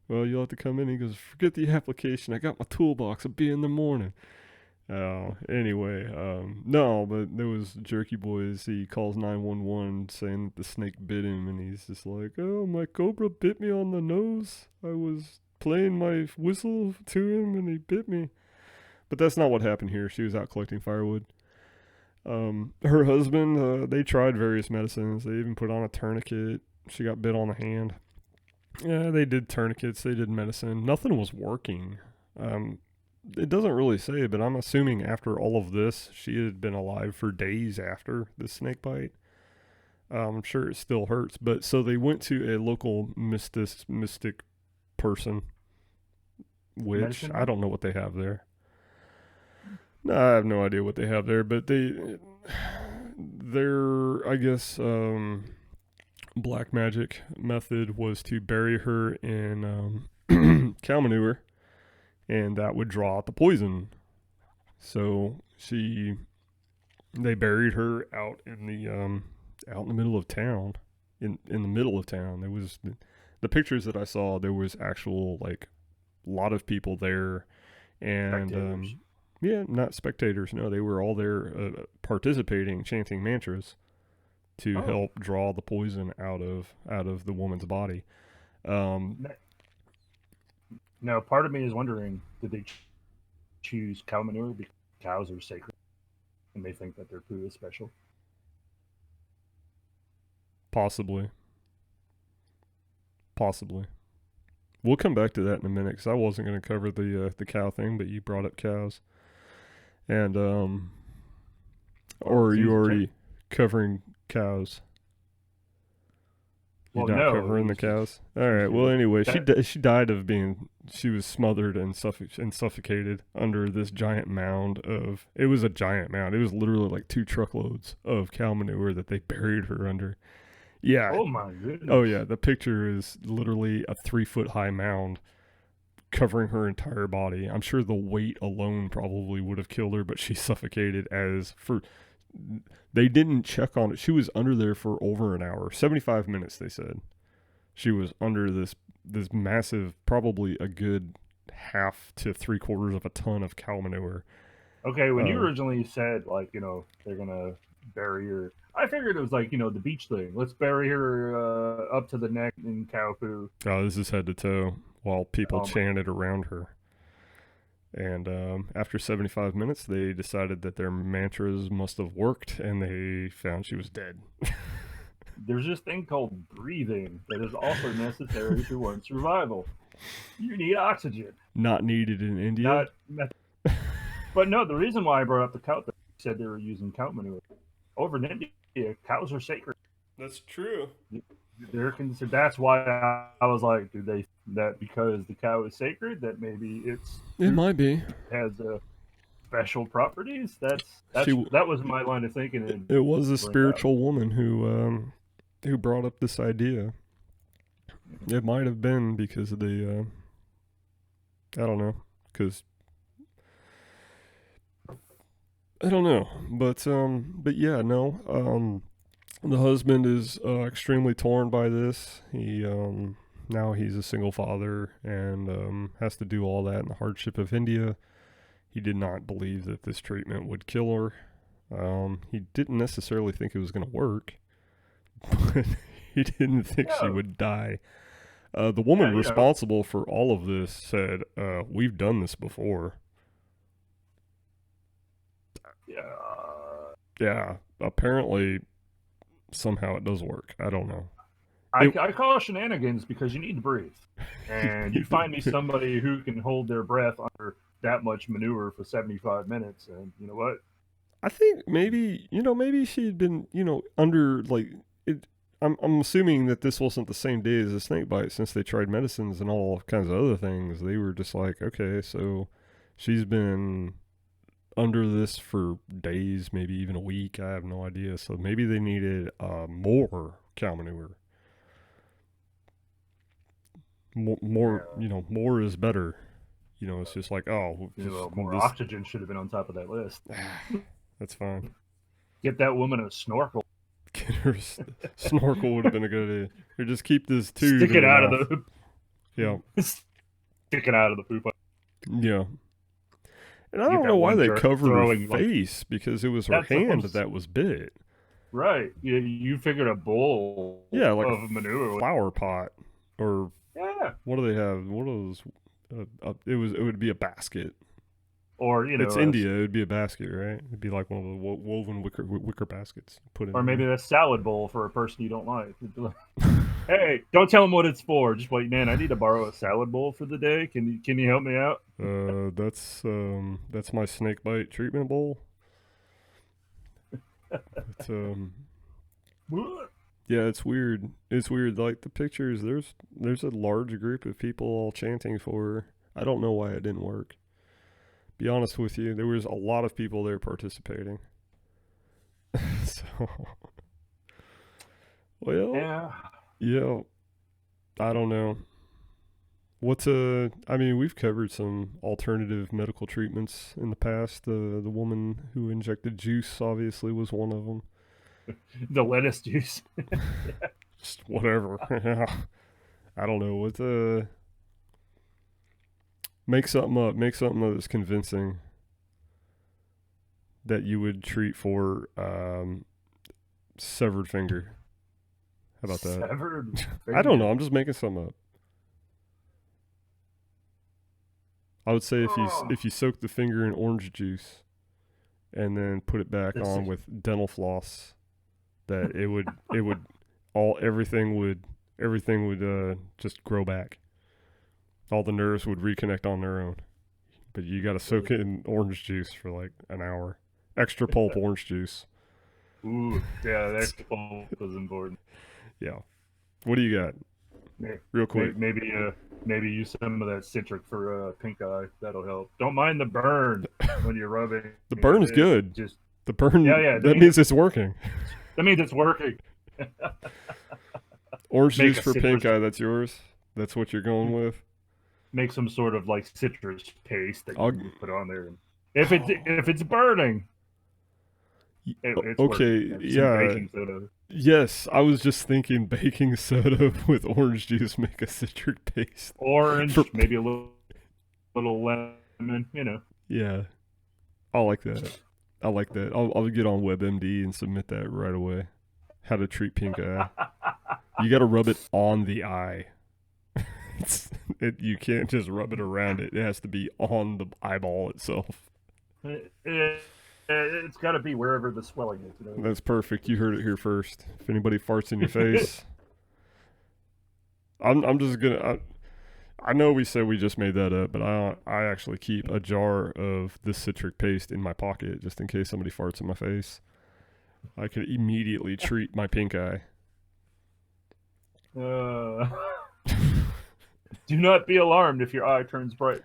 well, you'll have to come in. He goes, forget the application. I got my toolbox. I'll be in the morning. Anyway, no, but there was Jerky Boys. He calls 911 saying that the snake bit him, and he's just like, oh, my cobra bit me on the nose. I was playing my whistle to him, and he bit me. But that's not what happened here. She was out collecting firewood. Her husband, they tried various medicines. They even put on a tourniquet. She got bit on the hand. Yeah, they did tourniquets. They did medicine. Nothing was working. It doesn't really say, but I'm assuming after all of this, she had been alive for days after the snake bite. I'm sure it still hurts, but so they went to a local mystic person, which Medicine I man? don't know what they have there. No, I have no idea what they have there, but their, I guess, black magic method was to bury her in cow manure, and that would draw out the poison. So they buried her out in the middle of town, in the middle of town. There was the pictures that I saw. There was actual like a lot of people there, and yeah, not spectators. No, they were all there participating, chanting mantras to help draw the poison out of the woman's body. Now, part of me is wondering, did they choose cow manure because cows are sacred and they think that their poo is special? Possibly. We'll come back to that in a minute because I wasn't going to cover the cow thing, but you brought up cows, and or are you already covering cows? You're Well, not no, covering the it's cows. All right. Well, anyway, she died of she was smothered and suffocated under this giant mound of. It was a giant mound. It was literally like 2 truckloads of cow manure that they buried her under. Yeah. Oh my goodness. Oh yeah. The picture is literally a 3-foot high mound covering her entire body. I'm sure the weight alone probably would have killed her, but she suffocated they didn't check on it. She was under there for over an hour. 75 minutes, they said. She was under this massive, probably a good 1/2 to 3/4 of a ton of cow manure. Okay, when you originally said, like, they're going to bury her, I figured it was like, the beach thing. Let's bury her up to the neck in cow poo. Oh, this is head to toe while people chanted around her. And after 75 minutes, they decided that their mantras must have worked, and they found she was dead. There's this thing called breathing that is also necessary to one's survival. You need oxygen. Not needed in India? But no, the reason why I brought up the cow thing, said they were using cow manure. Over in India, cows are sacred. That's true. They're considered. That's why I was like, do they that because the cow is sacred that maybe it might be has special properties? That was my line of thinking. It was a spiritual woman who brought up this idea. It might have been because of the I don't know, because I don't know, but yeah, no. The husband is extremely torn by this. He now he's a single father and has to do all that in the hardship of India. He did not believe that this treatment would kill her. He didn't necessarily think it was going to work, but he didn't think she would die. The woman responsible for all of this said, "We've done this before." Yeah. Apparently. Somehow it does work. I don't know. I call it shenanigans because you need to breathe. And you find me somebody who can hold their breath under that much manure for 75 minutes. And you know what? I think maybe she had been, under like it. I'm assuming that this wasn't the same day as the snake bite since they tried medicines and all kinds of other things. They were just like, okay, so she's been under this for days, maybe even a week. I have no idea. So maybe they needed more cow manure. More, more is better. It's just like, more oxygen should have been on top of that list. That's fine. Get that woman a snorkel. Get her snorkel would have been a good idea. Or just keep this tube. Stick it out of the. Yeah. Stick it out of the poop. Yeah. And I don't know why they covered her face because it was her hand that was bit. Right. You figured a bowl like of manure. Flower pot. Or what do they have? What are those? It would be a basket. or It's India. It'd be a basket, right? It'd be like one of the woven wicker baskets. Put it. Or in maybe there. a salad bowl for a person you don't like. Hey, don't tell them what it's for. Just like, man, I need to borrow a salad bowl for the day. Can you help me out? That's my snake bite treatment bowl. It's yeah, it's weird. It's weird. Like the pictures, there's a large group of people all chanting for her. I don't know why it didn't work. Be honest with you, there was a lot of people there participating. So, well, yeah, I don't know. I mean, we've covered some alternative medical treatments in the past. The woman who injected juice obviously was one of them. The lettuce juice. Just whatever. I don't know what make something up. Make something that's convincing that you would treat for severed finger. How about that? Severed finger? I don't know. I'm just making something up. I would say if you soak the finger in orange juice and then put it back on with dental floss, that it would everything would just grow back. All the nerves would reconnect on their own. But you got to soak it in orange juice for like an hour. Extra pulp orange juice. Ooh, yeah, the extra pulp is important. Yeah. What do you got? Real quick. Maybe use some of that citric for pink eye. That'll help. Don't mind the burn when you're rubbing. The burn is good. Just the burn. Yeah. That means it's working. That means it's working. Orange juice for pink eye. That's yours. That's what you're going with. Make some sort of like citrus paste that you can put on there. If it's burning. It's okay. Yeah. Yes, I was just thinking baking soda with orange juice make a citric paste. Orange, maybe a little lemon, you know. Yeah, I like that. I'll get on WebMD and submit that right away. How to treat pink eye. You got to rub it on the eye. You can't just rub it around it. It has to be on the eyeball itself. It's got to be wherever the swelling is. You know? That's perfect. You heard it here first. If anybody farts in your face, I'm just gonna. I know we said we just made that up, but I actually keep a jar of this citric paste in my pocket just in case somebody farts in my face. I could immediately treat my pink eye. Do not be alarmed if your eye turns bright.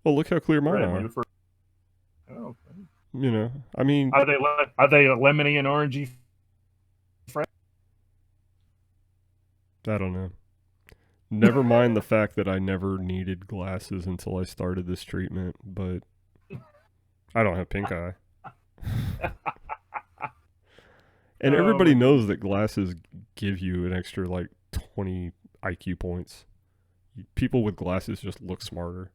Well, look how clear mine are. Oh. You know, I mean, are they a lemony and orangey? I don't know. Never mind the fact that I never needed glasses until I started this treatment, but I don't have pink eye. And everybody knows that glasses give you an extra like 20 IQ points. People with glasses just look smarter.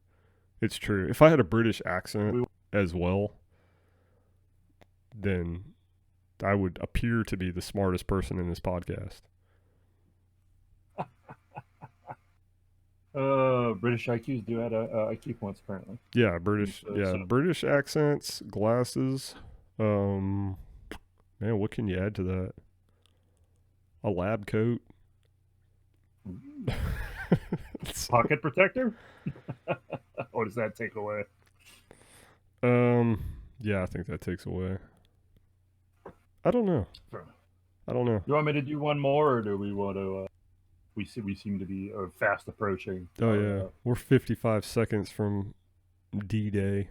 It's true. If I had a British accent as well, then I would appear to be the smartest person in this podcast. British IQs do add IQ points apparently. Yeah, British accents, glasses. Man, what can you add to that? A lab coat. Pocket protector? Or does that take away? Yeah, I think that takes away. I don't know. You want me to do one more, or do we want to? We seem to be fast approaching. Oh yeah, we're 55 seconds from D-Day.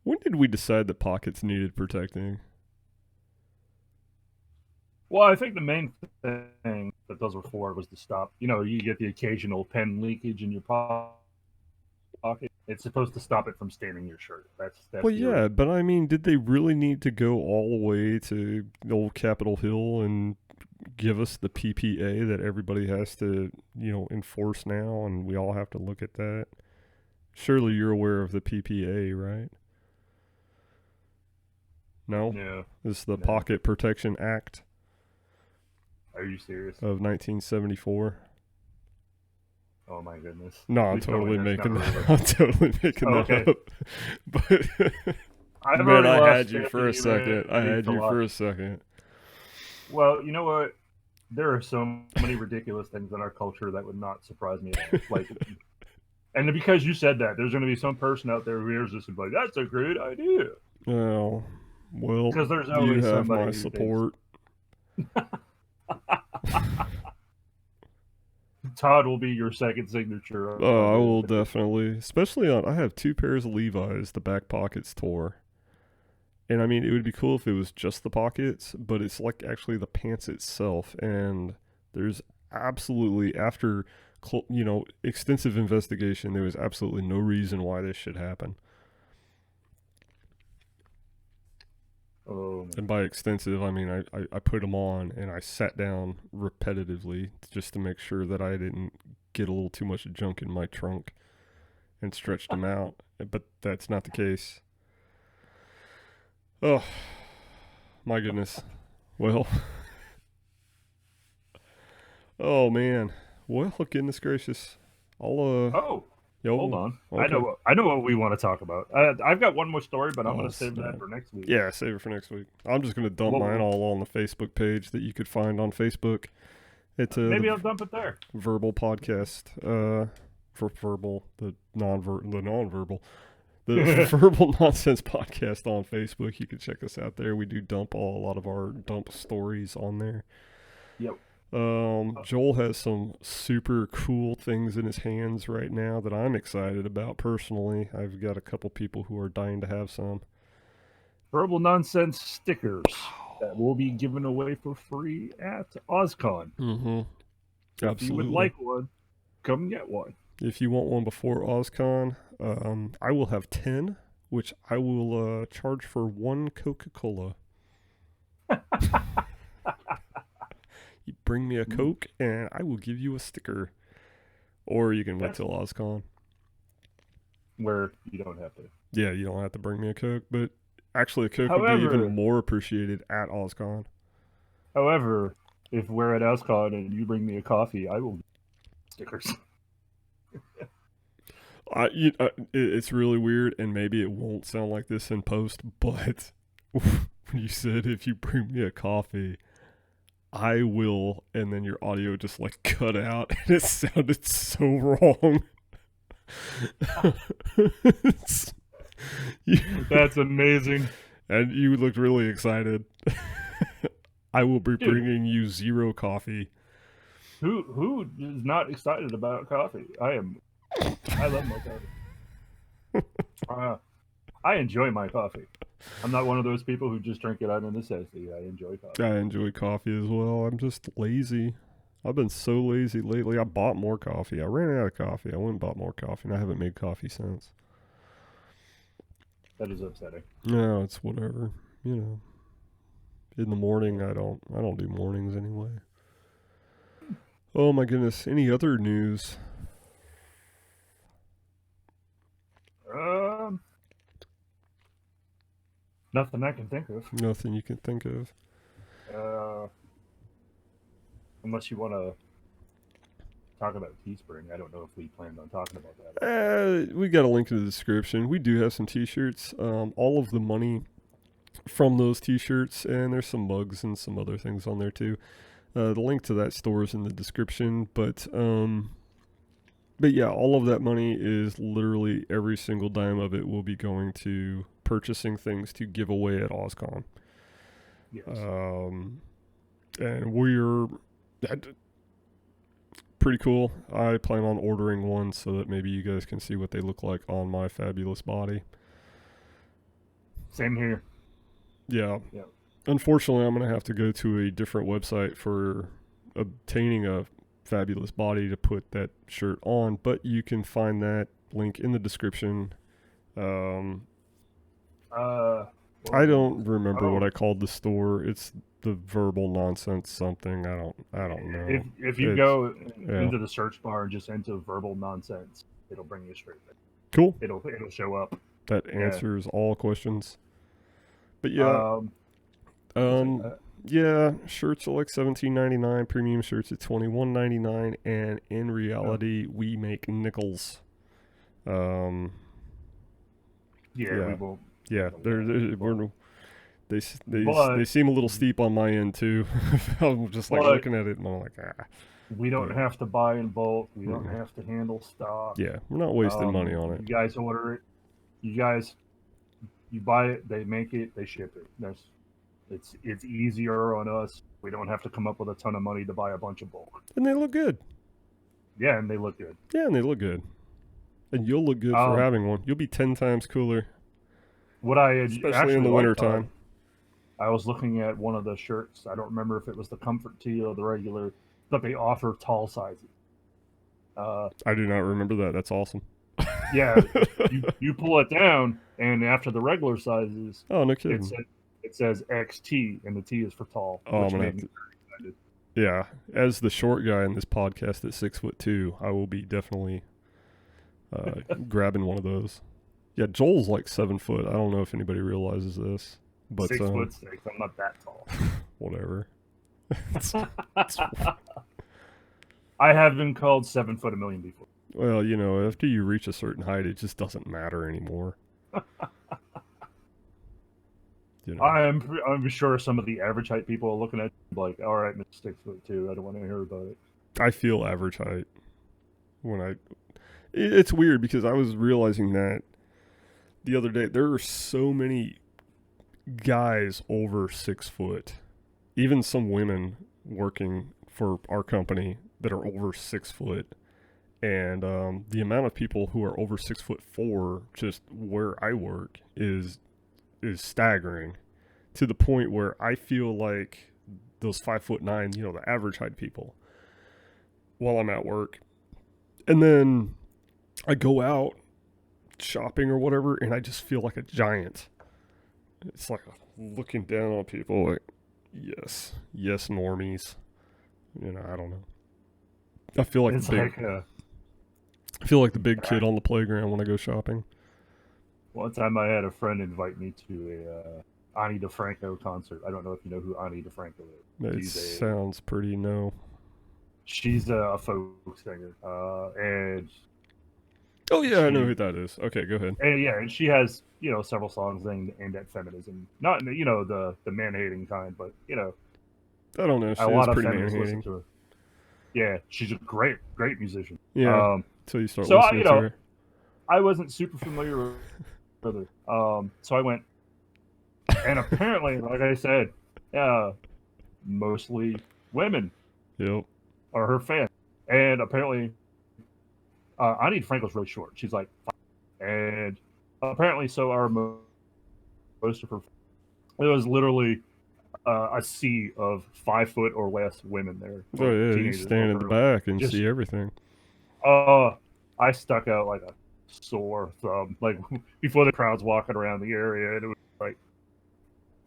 When did we decide that pockets needed protecting? Well, I think the main thing that those were for was to stop. You know, you get the occasional pen leakage in your pocket. It's supposed to stop it from staining your shirt. That's well, yeah, but I mean, did they really need to go all the way to old Capitol Hill and give us the PPA that everybody has to, enforce now, and we all have to look at that? Surely you're aware of the PPA, right? No? Yeah. This is the Pocket Protection Act. Are you serious? Of 1974. Oh my goodness. No, I'm Please tell me totally that's making never that. real. I'm totally making Oh, that okay. up. But I've man, already I lost had you faith for in a second. I humanity had for you for life. a second. Well, you know what? There are so many ridiculous things in our culture that would not surprise me at all. Like, and because you said that, there's going to be some person out there who hears this and be like, "That's a great idea." Oh, well, Because there's you always have somebody my who thinks support. Todd will be your second signature. Oh, I will definitely, especially on. I have 2 pairs of Levi's. The back pockets tore, and I mean, it would be cool if it was just the pockets, but it's like actually the pants itself. And there's absolutely after, extensive investigation, there was absolutely no reason why this should happen. Oh, And by extensive, I mean I put them on and I sat down repetitively just to make sure that I didn't get a little too much junk in my trunk and stretched them out. But that's not the case. Oh, my goodness. Well, oh man. Well, goodness gracious. oh, Yo, hold on. okay. I know what we want to talk about. I've got one more story, but I'm going Oh, to save that snap. for next week. Yeah, save it for next week. I'm just going to dump mine all on the Facebook page that you could find on Facebook. It's Maybe I'll dump it there. Verbal podcast. For verbal, the non-verbal, the Verbal Nonsense podcast on Facebook. You can check us out there. We do dump a lot of our dump stories on there. Yep. Joel has some super cool things in his hands right now that I'm excited about personally. I've got a couple people who are dying to have some. Verbal Nonsense stickers that will be given away for free at OzCon. Mm-hmm. If Absolutely. you would like one, come get one. If you want one before OzCon, I will have 10, which I will charge for 1 Coca-Cola. You bring me a Coke, and I will give you a sticker. Or you can wait till OzCon. Where you don't have to. Yeah, you don't have to bring me a Coke, but actually a Coke would be even more appreciated at OzCon. However, if we're at OzCon and you bring me a coffee, I will give stickers. It's really weird, and maybe it won't sound like this in post, but when you said if you bring me a coffee, I will, and then your audio just like cut out, and it sounded so wrong. That's amazing. And you looked really excited. I will be bringing you 0 coffee. Who is not excited about coffee? I love my coffee. I enjoy my coffee. I'm not one of those people who just drink it out of necessity. I enjoy coffee. I enjoy coffee as well. I'm just lazy. I've been so lazy lately. I bought more coffee. I ran out of coffee. I went and bought more coffee, and I haven't made coffee since. That is upsetting. No, it's whatever. You know. In the morning, I don't do mornings anyway. Oh my goodness. Any other news? Nothing I can think of. Nothing you can think of. Unless you want to talk about Teespring. I don't know if we planned on talking about that. We got a link in the description. We do have some t-shirts. All of the money from those t-shirts, and there's some mugs and some other things on there too. The link to that store is in the description, but yeah, all of that money is literally every single dime of it will be going to purchasing things to give away at OzCon. Yes. And we're pretty cool. I plan on ordering one so that maybe you guys can see what they look like on my fabulous body. Same here. Yeah. Yep. Unfortunately, I'm going to have to go to a different website for obtaining a fabulous body to put that shirt on, but you can find that link in the description. I don't remember what I called the store. It's the Verbal Nonsense something. I don't know. If you go into the search bar and just enter Verbal Nonsense, it'll bring you straight there. Cool. It'll show up. That answers all questions. But yeah. Yeah, shirts are like $17.99. Premium shirts at $21.99, and in reality, we make nickels. Yeah, Yeah. we won't. Yeah, they But seem a little steep on my end too. I'm just like but looking at it, and I'm like, we don't Yeah. have to buy in bulk. We don't Mm-mm. have to handle stock. Yeah, we're not wasting money on it. You guys order it. You guys, you buy it. They make it. They ship it. It's easier on us. We don't have to come up with a ton of money to buy a bunch of bulk. And they look good. Yeah, and they look good. Yeah, and they look good. And you'll look good for having one. You'll be 10 times cooler. What I especially in the winter time. I was looking at one of the shirts. I don't remember if it was the comfort tee or the regular, but they offer tall sizes. I do not remember that. That's awesome. Yeah, you pull it down, and after the regular sizes, oh no kidding, it says XT, and the T is for tall. Oh, I'm gonna have to. Yeah, as the short guy in this podcast at 6'2", I will be definitely grabbing one of those. Yeah, Joel's like 7 foot. I don't know if anybody realizes this, but 6'6". I'm not that tall. Whatever. I have been called 7 foot a million before. Well, you know, after you reach a certain height, it just doesn't matter anymore. You know. I'm sure some of the average height people are looking at like, all right, Mr. 6'2". I don't want to hear about it. I feel average height when it's weird because I was realizing that the other day. There are so many guys over 6 foot, even some women working for our company that are over 6 foot. And the amount of people who are over 6'4", just where I work, is staggering, to the point where I feel like those 5'9", you know, the average height people, while I'm at work, and then I go out shopping or whatever, and I just feel like a giant. It's like looking down on people, like, yes, normies. You know, I don't know. I feel like I feel like the big kid on the playground when I go shopping. One time I had a friend invite me to a Ani DeFranco concert. I don't know if you know who Ani DeFranco is. It sounds pretty She's a folk singer. And oh yeah, I know who that is. Okay, go ahead. And yeah, and she has, you know, several songs aimed at feminism. Not, you know, the man-hating kind, but, you know. I don't know. She a lot of pretty feminists listen man-hating. to her. Yeah, she's a great musician. Yeah. Until you start listening to her. I wasn't super familiar with her. So I went, and apparently, like I said, mostly women. Yep. Are her fans, and apparently, Ani DeFranco's really short. She's like 5, and apparently, so are most of her. It was literally a sea of 5 foot or less women there. Oh yeah, you stand in the back and see everything. I stuck out like a sore thumb. Like before the crowd's walking around the area, and it was like,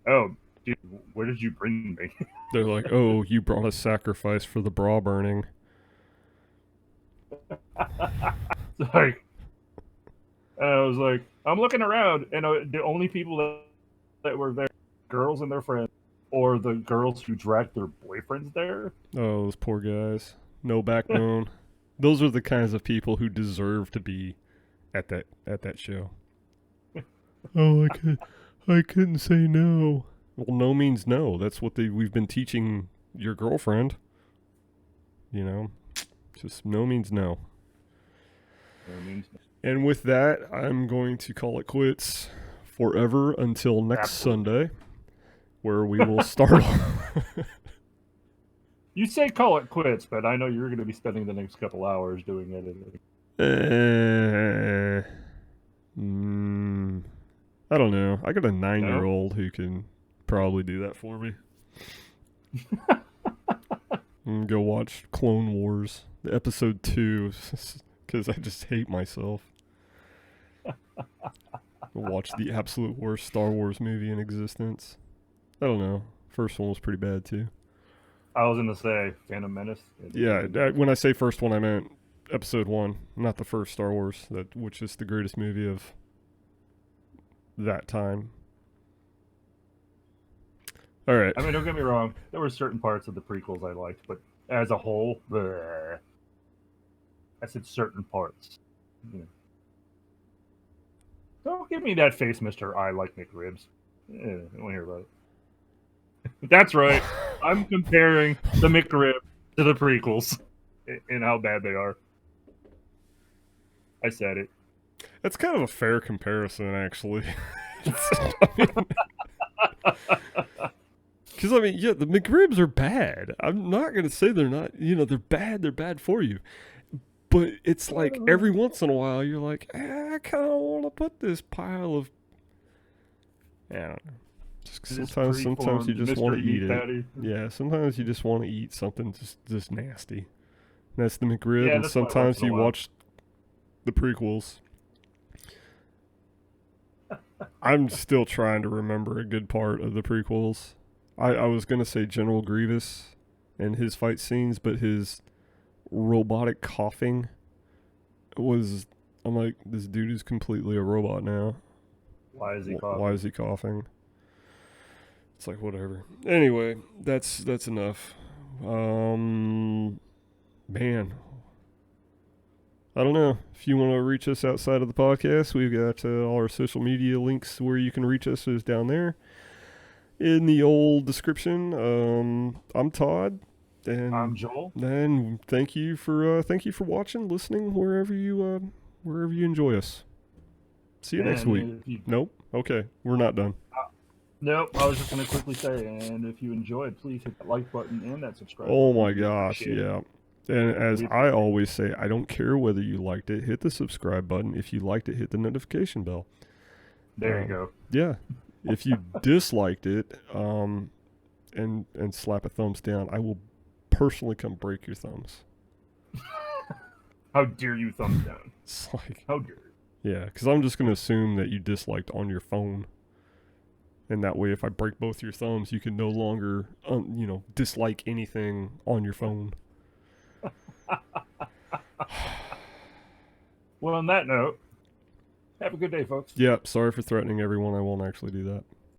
oh, dude, where did you bring me? They're like, oh, you brought a sacrifice for the bra burning. Like, and I was like, I'm looking around, and the only people that were there, girls and their friends, or the girls who dragged their boyfriends there. Oh, those poor guys. No backbone. Those are the kinds of people who deserve to be at that show. Oh, I couldn't say no. Well, no means no. That's what we've been teaching your girlfriend. You know, just no means no. No means no. And with that, I'm going to call it quits forever until next Sunday, where we will start. You say call it quits, but I know you're going to be spending the next couple hours doing editing. I don't know. I got a 9-year-old who can probably do that for me. Go watch Clone Wars, episode 2, because I just hate myself. Watch the absolute worst Star Wars movie in existence. I don't know. First one was pretty bad too. I was going to say Phantom Menace. Yeah, when I say first one, I meant episode 1, not the first Star Wars, which is the greatest movie of that time. All right. I mean, don't get me wrong. There were certain parts of the prequels I liked, but as a whole, bleh. I said certain parts. You know. Don't give me that face, Mister. I like McRibs. I don't want to hear about it. That's right. I'm comparing the McRib to the prequels and how bad they are. I said it. That's kind of a fair comparison, actually. Because, I mean, yeah, the McRibs are bad. I'm not going to say they're not, they're bad. They're bad for you. But it's like every once in a while, you're like, I kind of want to put this pile of, I don't know. Sometimes you just want to eat it. Patty. Yeah, sometimes you just want to eat something just nasty. And that's the McRib, Yeah, and that's sometimes why you watch the prequels. I'm still trying to remember a good part of the prequels. I was going to say General Grievous and his fight scenes, but his robotic coughing was... I'm like, this dude is completely a robot now. Why is he coughing? Why is he coughing? It's like, whatever. Anyway, that's enough. Man. I don't know. If you want to reach us outside of the podcast, we've got all our social media links where you can reach us is down there in the old description. I'm Todd, and I'm Joel. And thank you for watching, listening, wherever you enjoy us. See you next week. Nope. Okay, we're not done. Nope. I was just going to quickly say, and if you enjoyed, please hit that like button and that subscribe Oh button. my gosh, yeah. And as I always say, I don't care whether you liked it. Hit the subscribe button. If you liked it, hit the notification bell. There you go. Yeah. If you disliked it, and slap a thumbs down, I will personally come break your thumbs. How dare you thumbs down? It's like, how dare you? Yeah, because I'm just going to assume that you disliked on your phone. And that way, if I break both your thumbs, you can no longer, dislike anything on your phone. Well, on that note, have a good day, folks. Yeah, sorry for threatening everyone. I won't actually do that.